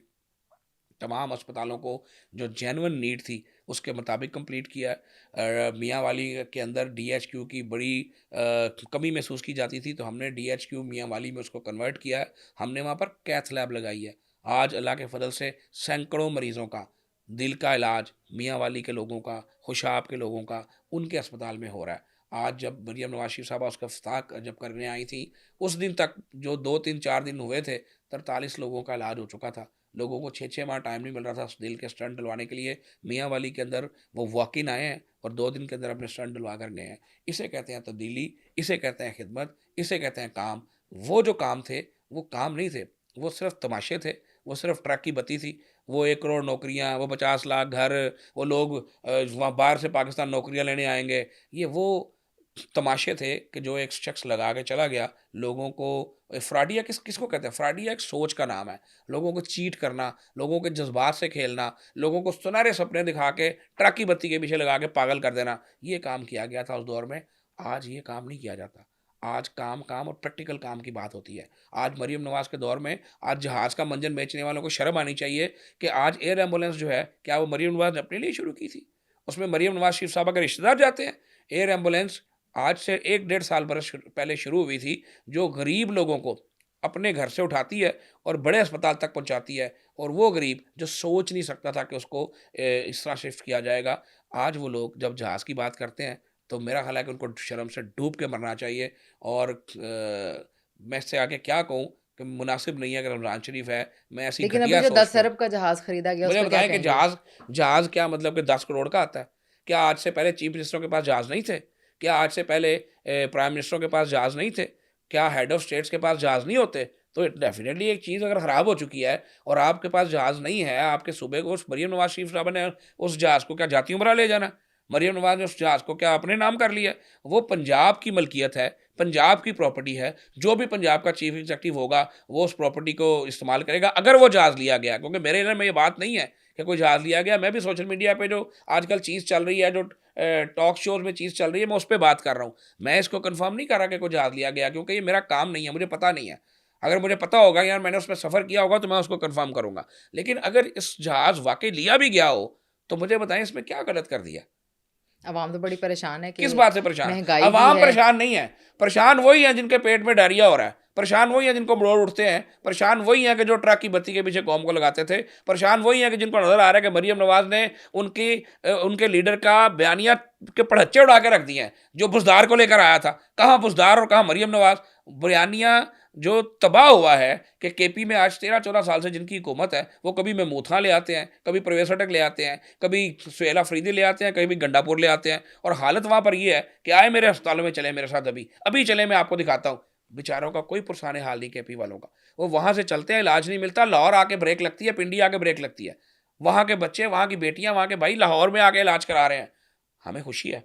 तमाम अस्पतालों को जो जेन्युइन नीड थी उसके मुताबिक कंप्लीट किया है। मियाँ वाली के अंदर डीएचक्यू की बड़ी कमी महसूस की जाती थी, तो हमने डीएचक्यू मियाँ वाली में उसको कन्वर्ट किया है। हमने वहाँ पर कैथ लैब लगाई है। आज अल्लाह के फजल से सैकड़ों मरीज़ों का दिल का इलाज मियाँ वाली के लोगों का, खुशाब के लोगों का उनके अस्पताल में हो रहा है। आज जब मरियम नवाज शरीफ साहबा उसका इफ्ताह जब करने आई थी, उस दिन तक जो 2-3-4 दिन हुए थे, 43 लोगों का इलाज हो चुका था। लोगों को 6-6 माह टाइम नहीं मिल रहा था उस दिल के स्टंट डलवाने के लिए। मियाँ वाली के अंदर वो वॉक इन आए हैं और 2 दिन के अंदर अपने स्टंट डलवा कर गए हैं। इसे कहते हैं तब्दीली, इसे कहते हैं खिदमत, इसे कहते हैं काम। वो जो काम थे, वो काम नहीं थे, वो सिर्फ़ तमाशे थे, वो सिर्फ़ ट्रक की बत्ती थी। वो 1 करोड़ नौकरियाँ, वो 50 लाख घर, वो लोग वहाँ बाहर से पाकिस्तान नौकरियाँ लेने आएँगे। ये वो तमाशे थे कि जो एक शख्स लगा के चला गया। लोगों को फ्रॉडिया किसको कहते हैं? फ्रॉडिया एक सोच का नाम है। लोगों को चीट करना, लोगों के जज़्बात से खेलना, लोगों को सुनहरे सपने दिखा के ट्रक की बत्ती के पीछे लगा के पागल कर देना, ये काम किया गया था उस दौर में। आज ये काम नहीं किया जाता। आज काम और प्रैक्टिकल काम की बात होती है। आज मरीम नवाज़ के दौर में आज जहाज़ का मंजन बेचने वालों को शर्म आनी चाहिए कि आज एयर एम्बुलेंस जो है, क्या वो मरीम नवाज़ ने अपने लिए शुरू की थी? उसमें मरीम नवाज़ शरीफ साहबा के रिश्तेदार जाते हैं। एयर एम्बुलेंस आज से 1 डेढ़ साल बरस पहले शुरू हुई थी, जो गरीब लोगों को अपने घर से उठाती है और बड़े अस्पताल तक पहुंचाती है। और वो गरीब जो सोच नहीं सकता था कि उसको इस तरह शिफ्ट किया जाएगा, आज वो लोग जब जहाज़ की बात करते हैं, तो मेरा ख़्याल है कि उनको शर्म से डूब के मरना चाहिए। और मैं इससे आगे क्या कहूँ कि मुनासिब नहीं है कि रमज़ान शरीफ है, मैं ऐसी लेकिन अभी घटिया जो सोच 10 पे अरब का जहाज़ खरीदा गया, उस मुझे पे क्या बताएँ कि कहेंगे? जहाज़ क्या मतलब कि 10 करोड़ का आता है? क्या आज से पहले चीफ मिनिस्टरों के पास जहाज़ नहीं थे? क्या आज से पहले प्राइम मिनिस्टरों के पास जहाज़ नहीं थे? क्या हेड ऑफ़ स्टेट्स के पास जहाज़ नहीं होते? तो डेफ़िनेटली एक चीज़ अगर ख़राब हो चुकी है और आपके पास जहाज़ नहीं है, आपके सूबे को उस मरियम नवाज़ शरीफ साहबा ने उस जहाज़ को क्या जाती उमरा ले जाना? मरियम नवाज़ ने उस जहाज़ को क्या अपने नाम कर लिया? वो पंजाब की मलकियत है, पंजाब की प्रॉपर्टी है। जो भी पंजाब का चीफ एग्ज़ीक्यूटिव होगा, वो उस प्रॉपर्टी को इस्तेमाल करेगा अगर वो जहाज़ लिया गया। क्योंकि मेरे इल्म में ये बात नहीं है कि कोई जहाज़ लिया गया। मैं भी सोशल मीडिया पे जो आजकल चीज़ चल रही है, जो टॉक शोज़ में चीज़ चल रही है, मैं उस पे बात कर रहा हूँ। मैं इसको कन्फर्म नहीं कर रहा कि कोई जहाज़ लिया गया, क्योंकि ये मेरा काम नहीं है, मुझे पता नहीं है। अगर मुझे पता होगा यार मैंने उसमें सफ़र किया होगा तो मैं उसको कन्फर्म करूँगा। लेकिन अगर इस जहाज़ वाक़ई लिया भी गया हो, तो मुझे बताएँ इसमें क्या गलत कर दिया? अवाम तो बड़ी परेशान है कि किस बात से परेशान? महँगाई भी अवाम है। परेशान नहीं है, परेशान वही हैं जिनके पेट में डायरिया हो रहा है, परेशान वही हैं जिनको मरोड़ उठते हैं, परेशान वही हैं कि जो ट्रक की बत्ती के पीछे कौम को लगाते थे, परेशान वही हैं कि जिनको नज़र आ रहा है कि मरियम नवाज़ ने उनके लीडर का बयानिया के पड़च्चे उड़ा के रख दिए हैं, जो बुज़दार को लेकर आया था। कहाँ बुज़दार और कहाँ मरियम नवाज़? बयानिया जो तबाह हुआ है कि केपी में आज 13-14 साल से जिनकी हुकूमत है, वो कभी महमूद खां ले आते हैं, कभी परवेज़ खटक ले आते हैं, कभी सुहेल अफरीदी ले आते हैं, कभी गंडापुर ले आते हैं। और हालत वहाँ पर ये है कि आए मेरे अस्पतालों में चलें मेरे साथ अभी चलें, मैं आपको दिखाता हूँ। बेचारों का कोई पुरसाने हाल नहीं केपी वालों का। वो वहाँ से चलते हैं, इलाज नहीं मिलता, लाहौर आके ब्रेक लगती है, पिंडी आके ब्रेक लगती है। वहाँ के बच्चे, वहाँ की बेटियाँ, वहाँ के भाई लाहौर में आके इलाज करा रहे हैं। हमें खुशी है,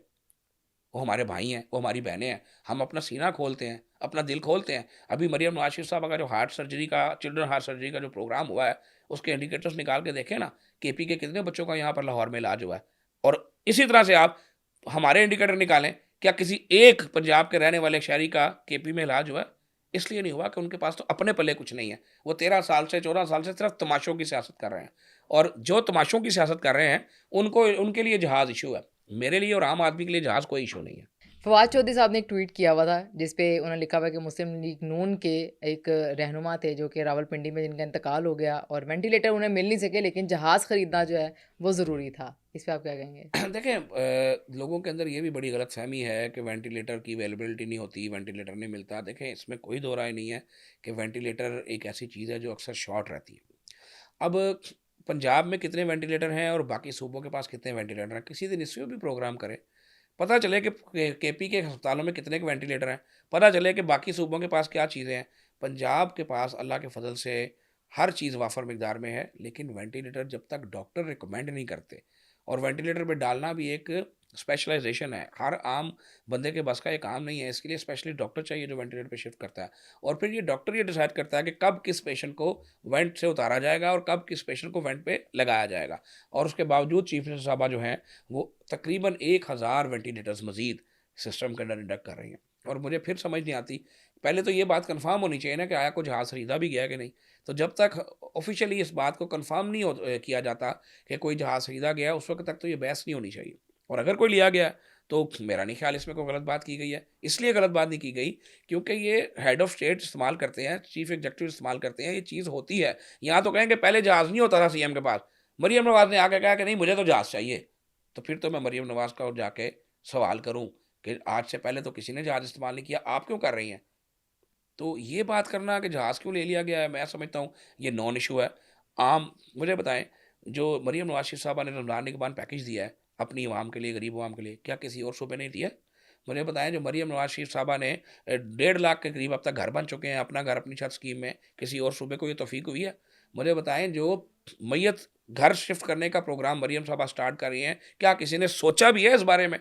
वो हमारे भाई हैं, वो हमारी बहनें हैं। हम अपना सीना खोलते हैं, अपना दिल खोलते हैं। अभी मरियम नवाज़ शरीफ साहब का जो हार्ट सर्जरी का, चिल्ड्रन हार्ट सर्जरी का जो प्रोग्राम हुआ है, उसके इंडिकेटर्स निकाल के देखें ना, केपी के कितने बच्चों का यहाँ पर लाहौर में इलाज हुआ है। और इसी तरह से आप हमारे इंडिकेटर निकालें, क्या किसी एक पंजाब के रहने वाले शहरी का केपी में इलाज हुआ है? इसलिए नहीं हुआ कि उनके पास तो अपने पल्ले कुछ नहीं है। वो 13 साल से 14 साल से सिर्फ तमाशों की सियासत कर रहे हैं। और जो तमाशों की सियासत कर रहे हैं, उनको उनके लिए जहाज़ इशू है। मेरे लिए और आम आदमी के लिए जहाज़ कोई इशू नहीं है। फवाद चौधरी साहब ने एक ट्वीट किया हुआ था जिस पे उन्होंने लिखा हुआ है कि मुस्लिम लीग नून के एक रहनुमा थे जो कि रावलपिंडी में जिनका इंतकाल हो गया और वेंटिलेटर उन्हें मिल नहीं सके, लेकिन जहाज़ ख़रीदना जो है वो ज़रूरी था। इस पे आप क्या कहेंगे? देखें, लोगों के अंदर ये भी बड़ी गलतफ़हमी है कि वेंटिलेटर की अवेलेबिलिटी नहीं होती, वेंटिलेटर नहीं मिलता। देखें, इसमें कोई दो राय नहीं है कि वेंटिलेटर एक ऐसी चीज़ है जो अक्सर शॉर्ट रहती है। अब पंजाब में कितने वेंटिलेटर हैं और बाकी सूबों के पास कितने वेंटिलेटर हैं, किसी दिन इस पे भी प्रोग्राम करें। पता चले कि केपी के अस्पतालों में कितने के वेंटिलेटर हैं, पता चले कि बाकी सूबों के पास क्या चीज़ें हैं। पंजाब के पास अल्लाह के फ़ज़ल से हर चीज़ वाफर मिकदार में है, लेकिन वेंटिलेटर जब तक डॉक्टर रिकमेंड नहीं करते, और वेंटिलेटर पे डालना भी एक स्पेशलाइजेशन है, हर आम बंदे के बस का ये काम नहीं है। इसके लिए स्पेशली डॉक्टर चाहिए जो वेंटिलेटर पे शिफ्ट करता है। और फिर ये डॉक्टर ये डिसाइड करता है कि कब किस पेशेंट को वेंट से उतारा जाएगा और कब किस पेशेंट को वेंट पे लगाया जाएगा। और उसके बावजूद चीफ मिनिस्टर साहबा जो हैं, वो तकरीबन 1000 वेंटिलेटर्स मज़ीद सिस्टम के अंदर इंडक्ट कर रही हैं। और मुझे फिर समझ नहीं आती पहले तो ये बात कंफर्म होनी चाहिए ना कि आया को जहाज़ खरीदा भी गया कि नहीं। तो जब तक ऑफ़िशियली इस बात को कंफर्म नहीं किया जाता कि कोई जहाज़ खरीदा गया है, उस वक़्त तक तो ये बहस नहीं होनी चाहिए। और अगर कोई लिया गया तो मेरा नहीं ख़्याल इसमें कोई गलत बात की गई है। इसलिए गलत बात नहीं की गई क्योंकि ये हेड ऑफ़ स्टेट इस्तेमाल करते हैं, चीफ़ एग्ज़ीक्यूटिव इस्तेमाल करते हैं, ये चीज़ होती है। यहाँ तो कहेंगे पहले जहाज़ नहीं होता था सीएम के पास। मरियम नवाज़ ने आके कहा कि नहीं मुझे तो जहाज़ चाहिए। तो फिर तो मैं मरियम नवाज़ का जाके सवाल करूँ कि आज से पहले तो किसी ने जहाज़ इस्तेमाल नहीं किया, आप क्यों कर रही हैं? तो ये बात करना कि जहाज़ क्यों ले लिया गया है, मैं समझता हूँ ये नॉन इश्यू है। आम मुझे बताएँ, जो मरियम नवाज़ शरीफ साहबा ने रमज़ान के बाद पैकेज दिया है, अपनी अवाम के लिए, गरीब अवाम के लिए, क्या किसी और सूबे ने दिया है? मुझे बताएँ जो मरियम नवाज़ शरीफ साहबा ने 1.5 लाख के करीब अब तक घर बन चुके हैं, अपना घर अपनी छत स्कीम में, किसी और सूबे को ये तौफ़ीक हुई है? मुझे बताएँ जो मैयत घर शिफ्ट करने का प्रोग्राम मरियम साहबा स्टार्ट कर रही हैं, क्या किसी ने सोचा भी है इस बारे में?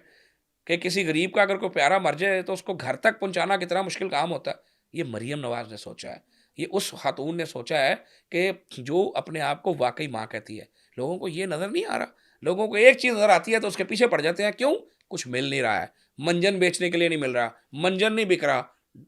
कि किसी गरीब का अगर कोई प्यारा मर जाए तो उसको घर तक पहुँचाना कितना मुश्किल काम होता है। ये मरियम नवाज़ ने सोचा है। ये उस खातून ने सोचा है कि जो अपने आप को वाक़ई माँ कहती है। लोगों को ये नज़र नहीं आ रहा। लोगों को एक चीज़ नज़र आती है तो उसके पीछे पड़ जाते हैं। क्यों? कुछ मिल नहीं रहा है। मंजन बेचने के लिए नहीं मिल रहा, मंजन नहीं बिक रहा।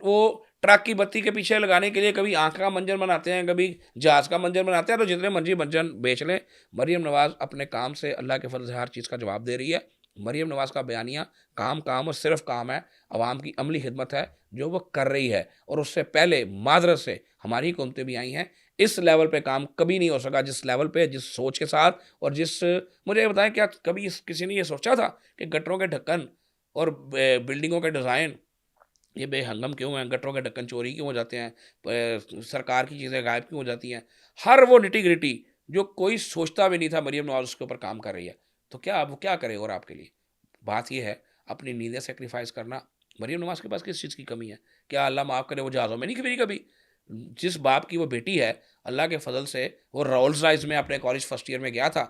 वो ट्रक की बत्ती के पीछे लगाने के लिए कभी आँख का मंजन बनाते हैं, कभी जहाज़ का मंजन बनाते हैं, तो जितने मर्ज़ी मंजन बेच लें। मरियम नवाज़ अपने काम से अल्लाह के फ़ज़ल से हर चीज़ का जवाब दे रही है। मरियम नवाज़ का बयानिया काम, काम और सिर्फ़ काम है, अवाम की अमली खिदमत है, जो वो कर रही है और उससे पहले माज़रत से हमारी हुकूमतें भी आई हैं। इस लेवल पे काम कभी नहीं हो सका जिस लेवल पे, जिस सोच के साथ और जिस मुझे ये बताएँ क्या कभी किसी ने ये सोचा था कि गटरों के ढक्कन और बिल्डिंगों के डिज़ाइन ये बेहंगम क्यों हैं? गटरों के ढक्कन चोरी क्यों हो जाते हैं? सरकार की चीज़ें गायब क्यों हो जाती हैं? हर वो निटी-ग्रिटी जो कोई सोचता भी नहीं था मरियम नवाज़ उसके ऊपर काम कर रही है। तो क्या अब वो क्या करे और आपके लिए? बात ये है अपनी नींदें सैक्रिफ़ाइस करना। मरियम नवाज़ के पास किस चीज़ की कमी है? क्या अल्लाह माफ़ करे वो जहाज़ों में नहीं फिरी कभी? जिस बाप की वो बेटी है, अल्लाह के फ़ज़ल से वो रोल्स रॉयस में अपने कॉलेज फर्स्ट ईयर में गया था।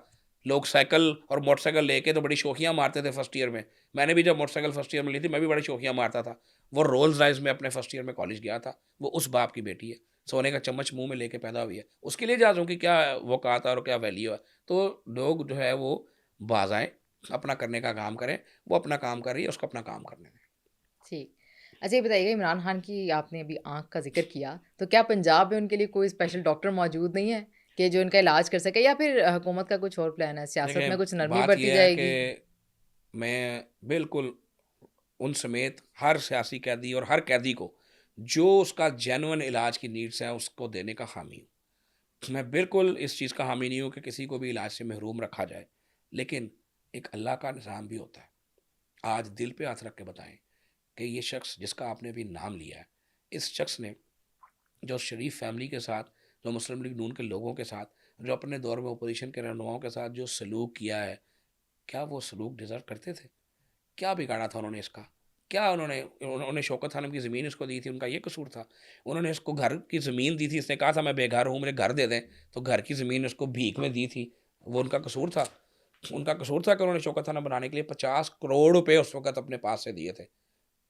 लोग साइकिल और मोटरसाइकिल लेके तो बड़ी शौकियाँ मारते थे फर्स्ट ईयर में। मैंने भी जब मोटरसाइकिल फर्स्ट ईयर में ली थी, मैं भी बड़ी शौकियाँ मारता था। वो रोल्स रॉयस में अपने फर्स्ट ईयर में कॉलेज गया था। वो उस बाप की बेटी है। सोने का चम्मच मुँह में लेके पैदा हुई है। उसके लिए जहाज़ों की क्या औकात है और क्या वैल्यू है। तो लोग जो है वो बाज़ आएँ, अपना करने का काम करें। वो अपना काम कर रही है, उसको अपना काम करने दें। ठीक। अच्छा ये बताइएगा इमरान खान की आपने अभी आँख का ज़िक्र किया, तो क्या पंजाब में उनके लिए कोई स्पेशल डॉक्टर मौजूद नहीं है, कि जो इनका इलाज कर सके या फिर हुकूमत का कुछ और प्लान है, सियासत देखिए, में कुछ नरमी बात बरती ये है जाएगी? कि मैं बिल्कुल उन समेत हर सियासी कैदी और हर कैदी को जो उसका जेन्युइन इलाज की नीड्स हैं, उसको देने का हामी हूँ। मैं बिल्कुल इस चीज़ का हामी नहीं हूँ कि किसी को भी इलाज से महरूम रखा जाए। लेकिन एक अल्लाह का निज़ाम भी होता है। आज दिल पे हाथ रख के बताएँ कि ये शख्स जिसका आपने अभी नाम लिया है, इस शख्स ने जो शरीफ फैमिली के साथ, जो मुस्लिम लीग नून के लोगों के साथ, जो अपने दौर में अपोज़िशन के रहनुमाओं के साथ जो सलूक किया है, क्या वो सलूक डिज़र्व करते थे? क्या बिगाड़ा था उन्होंने इसका? क्या उन्होंने उन्होंने शौकत खानम की ज़मीन इसको दी थी, उनका ये कसूर था? उन्होंने इसको घर की ज़मीन दी थी, इसने कहा था मैं बेघर हूँ, मुझे घर दे दें, तो घर की ज़मीन उसको भीख में दी थी, वो उनका कसूर था? उनका कसूर था कि उन्होंने शौकत खाना बनाने के लिए 50 करोड़ रुपए उस वक़्त अपने पास से दिए थे।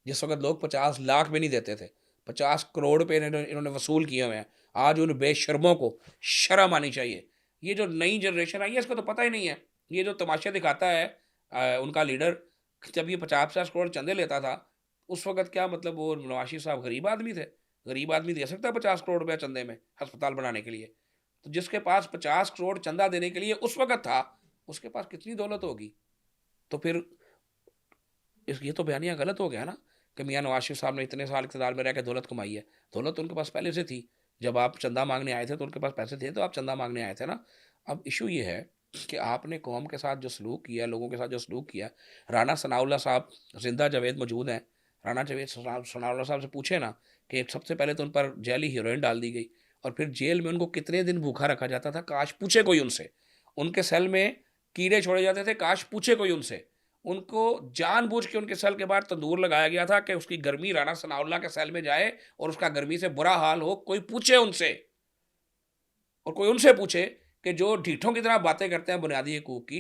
जिस वक़्त लोग 50 लाख भी नहीं देते थे। 50 करोड़ रुपए इन्होंने वसूल किए हुए हैं। आज उन बेशर्मों को शर्म आनी चाहिए। ये जो नई जनरेशन आई है इसको तो पता ही नहीं है। ये जो तमाशे दिखाता है उनका लीडर जब ये 50-50 करोड़ चंदे लेता था, उस वक़्त क्या मतलब वो नवाज़ शरीफ साहब गरीब आदमी थे? गरीब आदमी दे सकता है 50 करोड़ रुपया चंदे में अस्पताल बनाने के लिए? तो जिसके पास 50 करोड़ चंदा देने के लिए उस वक़्त था, उसके पास कितनी दौलत होगी? तो फिर इस ये तो बयानिया गलत हो गया ना कि मियाँ नवाज़ शरीफ साहब ने इतने साल इक़्तिदार में रह के दौलत कमाई है। दौलत तो उनके पास पहले से थी। जब आप चंदा माँगने आए थे तो उनके पास पैसे थे तो आप चंदा माँगने आए थे ना। अब इश्यू ये है कि आपने कौम के साथ जो सलूक किया, लोगों के साथ जो सलूक किया, राना सनाउल्लाह साहब ज़िंदा जावेद मौजूद हैं। राना जावेद सनाउल्लाह साहब से पूछे ना कि सबसे पहले तो उन पर जहली हीरोइन डाल दी गई और फिर जेल में उनको कितने दिन भूखा रखा जाता था, काश पूछे कोई उनसे। उनके सेल में कीड़े छोड़े जाते थे, काश पूछे कोई उनसे। उनको जानबूझ के उनके सेल के बाहर तंदूर लगाया गया था कि उसकी गर्मी राणा सनाउल्लाह के सेल में जाए और उसका गर्मी से बुरा हाल हो, कोई पूछे उनसे और कोई उनसे पूछे कि जो ढीठों की तरह बातें करते हैं बुनियादी हकूक की,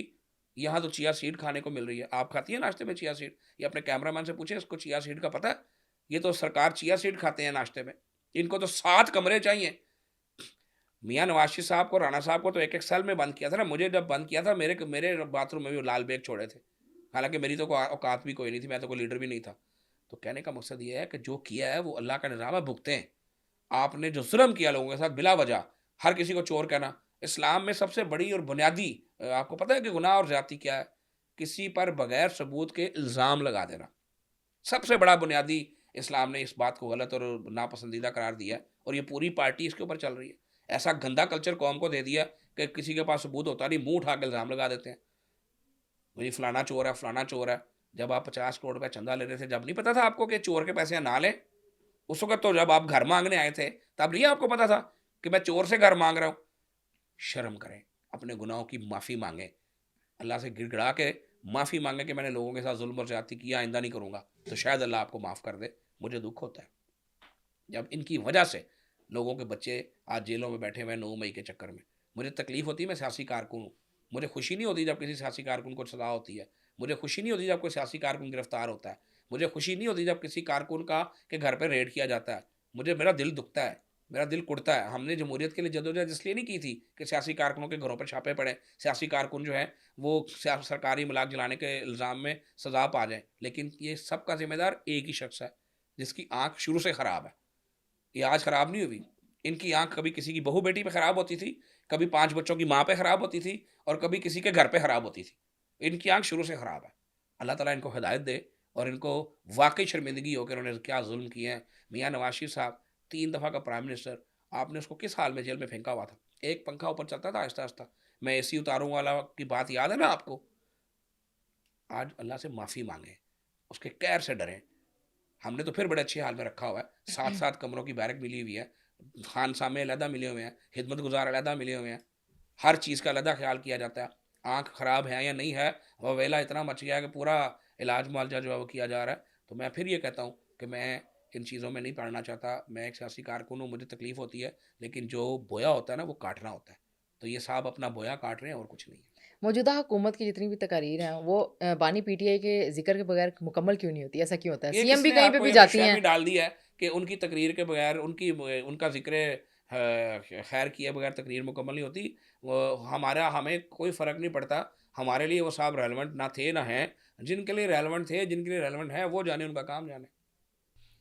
यहाँ तो चिया सीड खाने को मिल रही है। आप खाती हैं नाश्ते में चिया सीड? ये अपने कैमरामैन से पूछे इसको चिया सीड का पता है? ये तो सरकार चिया सीड खाते हैं नाश्ते में। इनको तो 7 कमरे चाहिए। मियाँ नवाज़ शरीफ साहब को, राणा साहब को तो एक-एक सेल में बंद किया था ना। मुझे जब बंद किया था मेरे मेरे बाथरूम में भी लाल बैग छोड़े थे। हालाँकि मेरी तो कोई औकात भी कोई नहीं थी, मैं तो कोई लीडर भी नहीं था। तो कहने का मकसद ये है कि जो किया है वो अल्लाह का निज़ाम है, भुगतें। आपने जो जुल्म किया लोगों के साथ बिला वजह, हर किसी को चोर कहना, इस्लाम में सबसे बड़ी और बुनियादी आपको पता है कि गुनाह और ज़्यादती क्या है? किसी पर बगैर सबूत के इल्ज़ाम लगा देना। सबसे बड़ा बुनियादी इस्लाम ने इस बात को गलत और नापसंदीदा करार दिया है, और ये पूरी पार्टी इसके ऊपर चल रही है। ऐसा गंदा कल्चर कौम को दे दिया कि किसी के पास सबूत होता नहीं, मुँह उठा के इल्ज़ाम लगा देते हैं। भाई फलाना चोर है, फलाना चोर है। जब आप 50 करोड़ रुपए चंदा ले रहे थे, जब नहीं पता था आपको कि चोर के पैसे ना लें? उस वक़्त तो जब आप घर माँगने आए थे, तब नहीं आपको पता था कि मैं चोर से घर माँग रहा हूँ? शर्म करें, अपने गुनाहों की माफ़ी माँगें, अल्लाह से गिड़गिड़ा के माफ़ी माँगें कि मैंने लोगों के साथ ज़ुल्म और ज़्यादती की, आइंदा नहीं करूँगा, तो शायद अल्लाह आपको माफ़ कर दे। मुझे दुःख होता है, जब इनकी वजह से लोगों के बच्चे आज जेलों में बैठे हुए हैं 9 मई के चक्कर में। मुझे तकलीफ़ होती है, मैं सियासी कारकुन हूँ। मुझे खुशी नहीं होती जब किसी सियासी कारकुन को सज़ा होती है। मुझे खुशी नहीं होती जब कोई सियासी कारकुन गिरफ़्तार होता है। मुझे खुशी नहीं होती जब किसी कारकुन का के घर पे रेड किया जाता है। मेरा दिल दुखता है, मेरा दिल कुड़ता है। हमने जमहूरियत के लिए जद्दोजहद इसलिए नहीं की थी कि सियासी कारकुनों के घरों पर छापे पड़े, सियासी कारकुन जो हैं वो सरकारी मलाक जलाने के इल्ज़ाम में सज़ा पा जाएँ। लेकिन ये सब का ज़िम्मेदार एक ही शख्स है, जिसकी आँख शुरू से ख़राब है। ये आज ख़राब नहीं हुई। इनकी आँख कभी किसी की बहू-बेटी पे ख़राब होती थी, कभी 5 बच्चों की माँ पे ख़राब होती थी, और कभी किसी के घर पे ख़राब होती थी। इनकी आँख शुरू से ख़राब है। अल्लाह ताला इनको हिदायत दे और इनको वाक़ई शर्मिंदगी हो कि इन्होंने क्या ज़ुल्म किए हैं। मियाँ नवाज़ शरीफ साहब 3 दफ़ा का प्राइम मिनिस्टर, आपने उसको किस हाल में जेल में फेंका हुआ था? एक पंखा ऊपर चलता था आहिस्ता-आहिस्ता। मैं एसी उतारूँ वाला की बात याद है ना आपको? आज अल्लाह से माफ़ी माँगे, उसके कहर से डरें। हमने तो फिर बड़े अच्छे हाल में रखा हुआ है। 7-7 कमरों की बैरक मिली हुई है, खानसामे अलहदा मिले हुए हैं, खिदमतगुज़ार अलहदा मिले हुए हैं, हर चीज़ का अलहदा ख़्याल किया जाता है। आँख ख़राब है या नहीं है, ववेला इतना मच गया है कि पूरा इलाज-मुआलजा जो है वो किया जा रहा है। तो मैं फिर ये कहता हूँ कि मैं इन चीज़ों में नहीं पड़ना चाहता। मैं एक सियासी कारकुन हूँ, मुझे तकलीफ़ होती है, लेकिन जो बोया होता है ना, वो काटना होता है। तो ये साहब अपना बोया काट रहे हैं और कुछ नहीं है। मौजूदा हुकूमत की जितनी भी तकारीर हैं, वो बानी पीटीआई के ज़िक्र के बगैर मुकम्मल क्यों नहीं होती? ऐसा क्यों होता है? ये सीएम भी किसने कहीं पे आपको भी ये जाती दहशत हैं। में डाल दिया है कि उनकी तकरीर के बगैर उनका ज़िक्र खैर किए बगैर तकरीर मुकम्मल नहीं होती। वो हमें कोई फ़र्क नहीं पड़ता। हमारे लिए वो साहब रेलेवेंट ना थे ना हैं। जिनके लिए रेलेवेंट थे, जिनके लिए रेलेवेंट हैं, वो जाने, उनका काम जाने।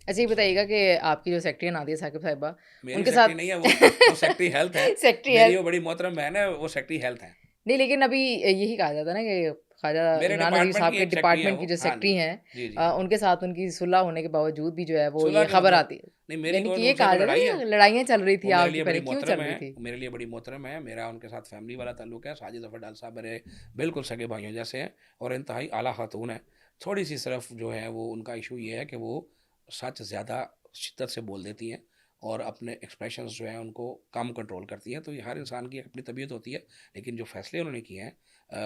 अच्छा ये बताइएगा कि आपकी जो सेक्रेटरी हैं नादिया साकिब साहिबा, मेरी उनके सेक्रेटरी साथ नहीं है वो सेक्रेटरी हेल्थ हैं। सेक्रेटरी मेरी हेल्थ वो बड़ी मोहतरम बहन है, वो सेक्रेटरी हेल्थ हैं। नहीं, लेकिन अभी यही कहा जाता है ना कि ख्वाजा मेरे इमरान नज़ीर डिपार्टमेंट साहब की के एक सेक्रेटरी है डिपार्टमेंट वो। की जो हाँ सेक्रेटरी जी। हैं, जी, जी। उनके साथ उनकी सुलह होने के बावजूद भी जो है वो सुलह ये के खबर मतलब आती है। नहीं, मेरी यानी कोई कि ये उनसे कहा कोई जाता लड़ाई है है? ना लड़ाइयाँ चल रही वो थी मेरे आपकी लिए बड़ी पहले, क्यों चल मोहतरम रही है, थी? वो मेरे लिए बड़ी मोहतरम है। मेरा उनके साथ फैमिली वाला ताल्लुक है। साजिद ज़फ़र डाल साहब मेरे बिल्कुल सगे भाइयों जैसे हैं और इंतहाई आला ख़ातून हैं। थोड़ी-सी सिर्फ़ जो है वो उनका इशू ये है कि वो सच ज़्यादा शिद्दत से बोल देती हैं और अपने एक्सप्रेशंस जो हैं उनको कम कंट्रोल करती हैं। तो ये हर इंसान की अपनी तबीयत होती है। लेकिन जो फ़ैसले उन्होंने किए हैं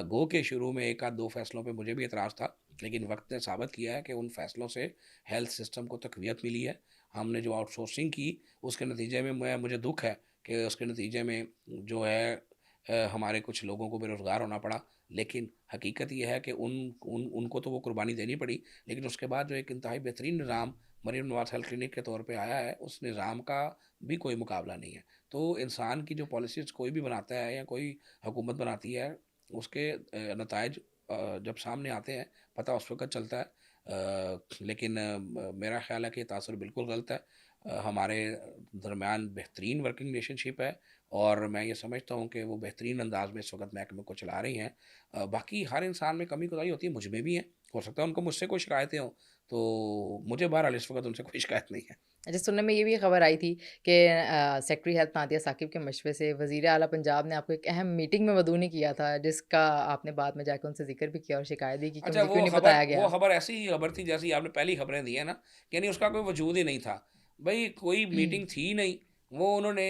गो के शुरू में 1 आध 2 फ़ैसलों पे मुझे भी एतराज़ था। लेकिन वक़्त ने साबित किया है कि उन फ़ैसलों से हेल्थ सिस्टम को तक़वियत मिली है। हमने जो आउटसोर्सिंग की उसके नतीजे में मुझे दुःख है कि उसके नतीजे में जो है हमारे कुछ लोगों को बेरोज़गार होना पड़ा। लेकिन हकीकत ये है कि उनको तो वो कुर्बानी देनी पड़ी। लेकिन उसके बाद जो एक इंतहाई बेहतरीन निज़ाम मरीम नवाज़ हेल्थ क्लिनिक के तौर पे आया है, उस निज़ाम का भी कोई मुकाबला नहीं है। तो इंसान की जो पॉलिसीज़ कोई भी बनाता है या कोई हुकूमत बनाती है, उसके नताइज जब सामने आते हैं, पता उस वक़्त चलता है। लेकिन मेरा ख़्याल है कि ये तासुर बिल्कुल गलत है। हमारे दरमियान बेहतरीन वर्किंग रिलेशनशिप है और मैं ये समझता हूँ कि वो बेहतरीन अंदाज़ में इस वक़्त महकमे को चला रही हैं। बाकी हर इंसान में कमी-कोताही होती है, मुझ में भी है। हो सकता है उनको मुझसे कोई शिकायतें हों, तो मुझे बहरहाल इस वक़्त उनसे कोई शिकायत नहीं है। अच्छा, सुनने में ये भी खबर आई थी कि सेक्रेटरी हेल्थ नादिया साकिब के मशवरे से वज़ीर आला पंजाब ने आपको एक अहम मीटिंग में मदऊ नहीं किया था, जिसका आपने बाद में जाके उनसे ज़िक्र भी किया और शिकायत भी की कि अच्छा, मुझे क्यों नहीं बताया वो गया? खबर ऐसी ही खबर थी जैसी आपने पहली खबरें दी हैं ना, यानी उसका कोई वजूद ही नहीं था। भई कोई मीटिंग थी ही नहीं। वो उन्होंने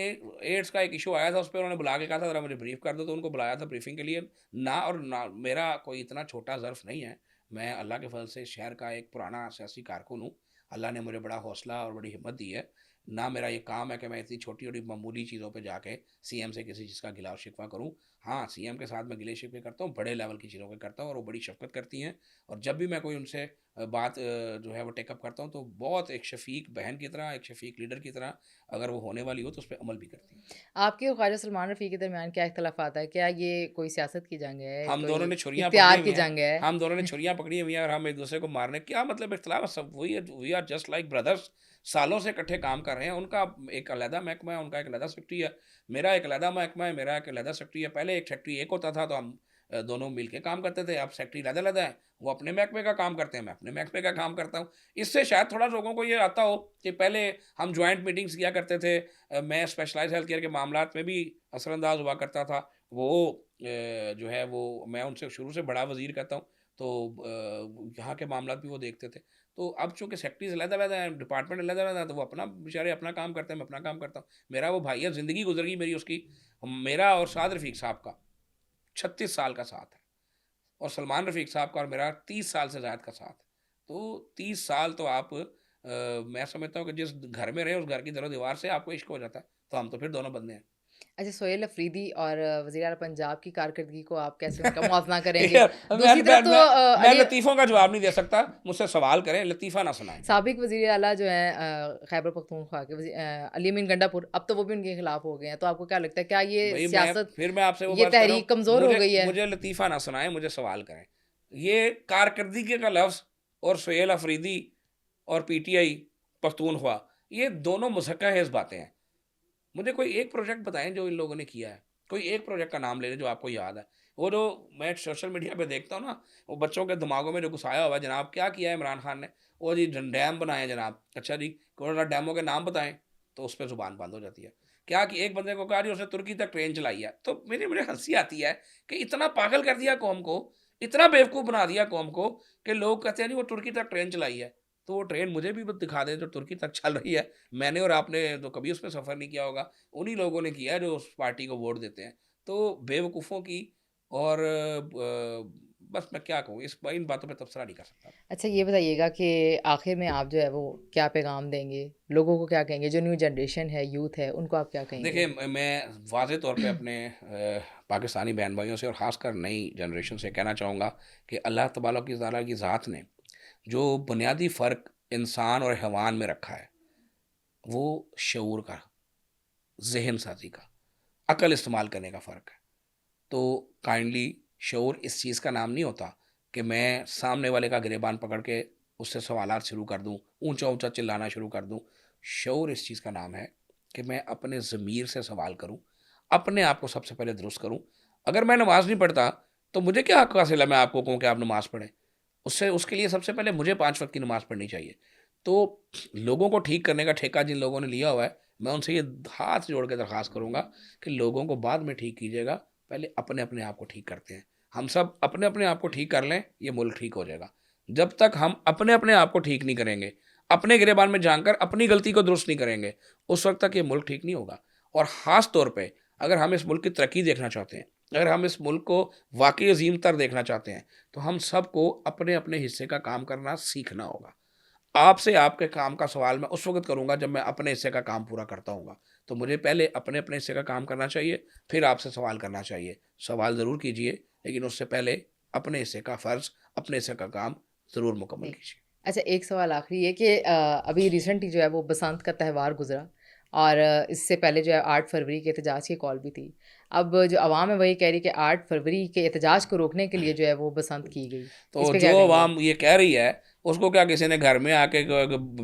एड्स का एक इश्यू आया था, उस पे उन्होंने बुला के कहा था ज़रा मुझे ब्रीफ़ कर दो, तो उनको बुलाया था ब्रीफ़िंग के लिए। ना मेरा कोई इतना छोटा ज़र्फ़ नहीं है। मैं अल्लाह के फ़ज़ल से शहर का एक पुराना सियासी कारकुन हूँ। अल्लाह ने मुझे बड़ा हौसला और बड़ी हिम्मत दी है। ना मेरा ये काम है कि मैं इतनी छोटी-छोटी मामूली चीज़ों पे जाके सीएम से किसी चीज़ का गिला और शिकवा करूँ। हाँ, सीएम के साथ मैं गिले-शिकवे करता हूँ, बड़े लेवल की चीज़ों पे करता हूँ और वो बड़ी शफ़क़त करती हैं और जब भी मैं कोई उनसे बात जो है वो टेक अप करता हूँ तो बहुत एक शफ़ीक बहन की तरह, एक शफ़ीक लीडर की तरह अगर वो होने वाली हो तो उस पे अमल भी करती हैं। आपके और ख्वाजा सलमान रफ़ी के दरमियान क्या इख्तिलाफ़ात है? क्या ये कोई सियासत की जंग है? हम दोनों कोई ने छुरियाँ पकड़ी इख्तियार हुई की हैं, जंग है? हम दोनों ने छुरियाँ पकड़ी हुई हैं और हम एक-दूसरे को मारने क्या मतलब इख्तिलाफ़ सब वही है, we are just like brothers. सालों से इकट्ठे काम कर रहे हैं, उनका एक अलहदा महकमा है, उनका एक अलहदा सेक्रेटरी है, मेरा एक अलहदा महकमा है, मेरा एक अलहदा सेक्रेटरी है। पहले एक सेक्रेटरी एक होता था तो हम दोनों मिल के काम करते थे, अब सेक्रेटरी अलग-अलग हैं, वो अपने महकमे का काम करते हैं, मैं अपने महकमे का काम करता हूँ। इससे शायद थोड़ा लोगों को ये आता हो कि पहले हम जॉइंट मीटिंग्स किया करते थे, मैं स्पेशलाइज़्ड हेल्थ केयर के मामलात में भी असरअंदाज़ हुआ करता था। वो जो है वो मैं उनसे शुरू से बड़ा वज़ीर कहता हूँ, तो यहाँ के मामलात भी वो देखते थे। तो अब चूँकि सेक्रेटरीज़ अलग-अलग हैं, डिपार्टमेंट अलग-अलग हैं, तो वो अपना बेचारे अपना काम करते हैं, मैं अपना काम करता हूँ। मेरा वो भाई है, ज़िंदगी गुज़र गई मेरी उसकी, मेरा और साद रफ़ीक साहब का 36 साल का साथ है और सलमान रफ़ीक साहब का और मेरा 30 साल से ज़ायद का साथ है। तो 30 साल तो आप मैं समझता हूँ कि जिस घर में रहे उस घर की दरो-दीवार से आपको इश्क हो जाता है, तो हम तो फिर दोनों बंदे हैं। अच्छा, सोहेल अफ़रीदी और वज़ीर आला पंजाब की कारकर्दगी को आप कैसे उनका मुआवज़ना करेंगे? यार दूसरी तरफ तो मैं अली लतीफ़ों का जवाब नहीं दे सकता, मुझसे सवाल करें, लतीफ़ा ना सुनाएँ। साबिक वज़ीर आला जो हैं खैबर पख्तूनख्वा के अली अमीन गंडापुर, अब तो वो भी उनके खिलाफ हो गए हैं। तो आपको क्या लगता है, क्या ये भई सियासत, मैं आपसे वो ये बर्ज़ कर रहा हूँ, तहरीक कमज़ोर हो मुझे गई है? मुझे लतीफ़ा ना सुनाएँ, मुझे सवाल करें। ये कारकर्दगी का लफ़्ज़ और सुहेल अफ़रीदी और पीटीआई पख्तूनख्वा, ये दोनों मुज़क्का-हेज़ बातें हैं। मुझे कोई एक प्रोजेक्ट बताएँ जो इन लोगों ने किया है। कोई एक प्रोजेक्ट का नाम ले लें जो आपको याद है। वो जो मैं सोशल मीडिया पे देखता हूँ ना, वो बच्चों के दिमागों में जो घुसाया हुआ है जनाब क्या किया है इमरान खान ने? वो जी डैम बनाए हैं जनाब। अच्छा जी, कोई डैमों के नाम बताएँ, तो उस पे ज़ुबान बंद हो जाती है। क्या कि एक बंदे को कहा जी उसने तुर्की तक ट्रेन चलाई है। तो मुझे हँसी आती है कि इतना पागल कर दिया कौम को, इतना बेवकूफ़ बना दिया कौम को कि लोग कहते हैं जी वो तुर्की तक ट्रेन चलाई है। तो वो ट्रेन मुझे भी दिखा दें जो तुर्की तक चल रही है। मैंने और आपने तो कभी उसमें सफ़र नहीं किया होगा। उन्हीं लोगों ने किया है जो उस पार्टी को वोट देते हैं। तो बेवकूफ़ों की और बस मैं क्या कहूँ इन बातों पे तबसरा नहीं कर सकता। अच्छा, ये बताइएगा कि आखिर में आप जो है वो क्या पैगाम देंगे? लोगों को क्या कहेंगे? जो न्यू जनरेशन है, यूथ है, उनको आप क्या कहेंगे? देखिए मैं वाज़े तौर पे अपने पाकिस्तानी बहन-भाइयों से और ख़ासकर नई जनरेशन से कहना चाहूँगा कि अल्लाह तबारक व तआला की ज़ात ने जो बुनियादी फ़र्क इंसान और हैवान में रखा है, वो शऊर का, ज़हन साज़ी का, अक़ल इस्तेमाल करने का फ़र्क है। तो काइंडली शऊर इस चीज़ का नाम नहीं होता कि मैं सामने वाले का गिरेबान पकड़ के उससे सवालात शुरू कर दूँ, ऊँचा-ऊँचा चिल्लाना शुरू कर दूँ। शऊर इस चीज़ का नाम है कि मैं अपने ज़मीर से सवाल करूँ, अपने आप को सबसे पहले दुरुस्त करूँ। अगर मैं नमाज़ नहीं पढ़ता, तो मुझे क्या हक़ हासिल है मैं आपको कहूँ कि आप नमाज़ पढ़ें? उससे उसके लिए सबसे पहले मुझे 5 वक़्त की नमाज़ पढ़नी चाहिए। तो लोगों को ठीक करने का ठेका जिन लोगों ने लिया हुआ है, मैं उनसे ये हाथ जोड़ के दरख़्वास्त करूँगा कि लोगों को बाद में ठीक कीजिएगा, पहले अपने-अपने आप को ठीक करते हैं। हम सब अपने-अपने आप को ठीक कर लें, ये मुल्क ठीक हो जाएगा। जब तक हम अपने-अपने आप को ठीक नहीं करेंगे, अपने गिरेबान में जानकर अपनी गलती को दुरुस्त नहीं करेंगे, उस वक़्त तक ये मुल्क ठीक नहीं होगा। और ख़ास तौर पे अगर हम इस मुल्क की तरक्की देखना चाहते हैं, अगर हम इस मुल्क को वाक़ई अज़ीम तर देखना चाहते हैं, तो हम सबको अपने-अपने हिस्से का काम करना सीखना होगा। आपसे आपके काम का सवाल मैं उस वक़्त करूँगा जब मैं अपने हिस्से का काम पूरा करता हूँगा। तो मुझे पहले अपने-अपने हिस्से का काम करना चाहिए, फिर आपसे सवाल करना चाहिए। सवाल ज़रूर कीजिए, लेकिन उससे पहले अपने हिस्से का फ़र्ज़, अपने हिस्से का काम ज़रूर मुकम्मल जी। कीजिए। अच्छा, एक सवाल आखिरी है कि अभी रिसेंटली जो है वो बसंत का त्योहार गुज़रा और इससे पहले जो है 8 फरवरी के एहतजाज की कॉल भी थी। अब जो अवाम है वही कह रही है कि 8 फरवरी के एहतजाज को रोकने के लिए जो है वो बसंत की गई। इस तो पे जो क्या कहेंगे? अवाम ये कह रही है, उसको क्या किसी ने घर में आके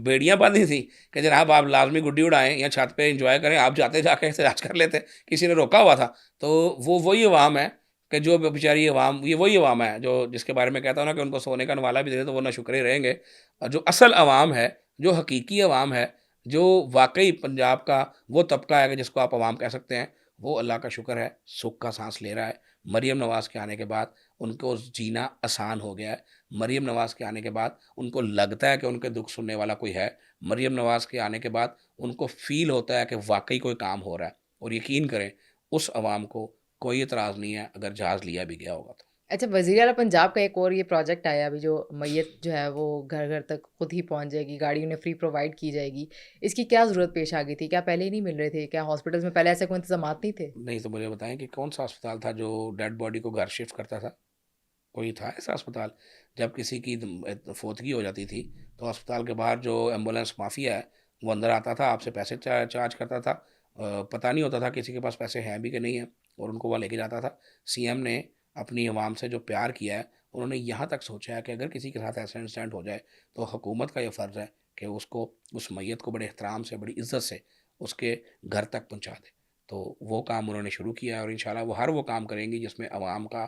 बेड़ियाँ बाँधी थी कि जनाब आप लाज़मी गुड्डी उड़ाएँ या छत पे एन्जॉय करें, आप जाते जाके एहतजाज कर लेते, किसी ने रोका हुआ था। तो वो वही अवाम है कि जो बेचारी अवाम ये वही अवाम है जो जिसके बारे में कहता हूँ ना कि उनको सोने का नवाला भी दे दें तो वो नाशुक्रे रहेंगे। और जो असल अवाम है, जो हकीकी अवाम है, जो वाक़ई पंजाब का वो तबका है कि जिसको आप अवाम कह सकते हैं, वो अल्लाह का शुक्र है, सुख का साँस ले रहा है। मरियम नवाज़ के आने के बाद उनको जीना आसान हो गया है। मरियम नवाज़ के आने के बाद उनको लगता है कि उनके दुःख सुनने वाला कोई है। मरियम नवाज़ के आने के बाद उनको फ़ील होता है कि वाक़ई कोई काम हो रहा है और यकीन करें उस अवाम को कोई एतराज़ नहीं है अगर जहाज़ लिया भी गया होगा तो। अच्छा, वज़ीर आला पंजाब का एक और ये प्रोजेक्ट आया अभी, जो मैयत जो है वो घर-घर तक खुद ही पहुँच जाएगी, गाड़ी उन्हें फ्री प्रोवाइड की जाएगी। इसकी क्या ज़रूरत पेश आ गई थी? क्या पहले ही नहीं मिल रहे थे? क्या हॉस्पिटल्स में पहले ऐसे कोई इंतज़ामात नहीं थे? नहीं तो मुझे बताएँ कि कौन-सा अस्पताल था जो डेड बॉडी को घर शिफ्ट करता था? कोई था ऐसा अस्पताल? जब किसी की फ़ौतगी हो जाती थी, तो अस्पताल के बाहर जो एम्बुलेंस माफ़िया है, वो अंदर आता था, आपसे पैसे चार्ज करता था। पता नहीं होता था किसी के पास पैसे हैं भी कि नहीं हैं, और उनको वहाँ लेके जाता था। सीएम ने अपनी आवाम से जो प्यार किया है, उन्होंने यहाँ तक सोचा है कि अगर किसी के साथ ऐसा इंसिडेंट हो जाए, तो हुकूमत का ये फ़र्ज़ है कि उसको, उस मैयत को बड़े एहतराम से, बड़ी इज़्ज़त से उसके घर तक पहुँचा दे। तो वो काम उन्होंने शुरू किया है, और इंशाल्लाह वो हर वो काम करेंगी जिसमें अवाम का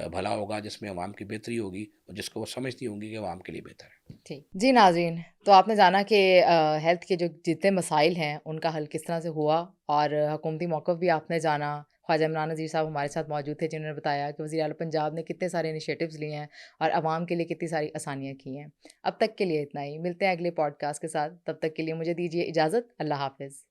भला होगा, जिसमें अवाम की बेहतरी होगी, और जिसको वो समझती होंगी कि अवाम के लिए बेहतर है। ठीक। जी नाज़रीन, तो आपने जाना कि हेल्थ के जो जितने मसाइल हैं, उनका हल किस तरह से हुआ, और हुकूमती मौक़िफ़ भी आपने जाना। ख्वाजा इमरान नज़ीर साहब हमारे साथ मौजूद थे, जिन्होंने बताया कि वज़ीर आला पंजाब ने कितने सारे इनिशिएटिव्स लिए हैं और अवाम के लिए कितनी सारी आसानियाँ की हैं। अब तक के लिए इतना ही। मिलते हैं अगले पॉडकास्ट के साथ, तब तक के लिए मुझे दीजिए इजाज़त। अल्लाह हाफ़िज़।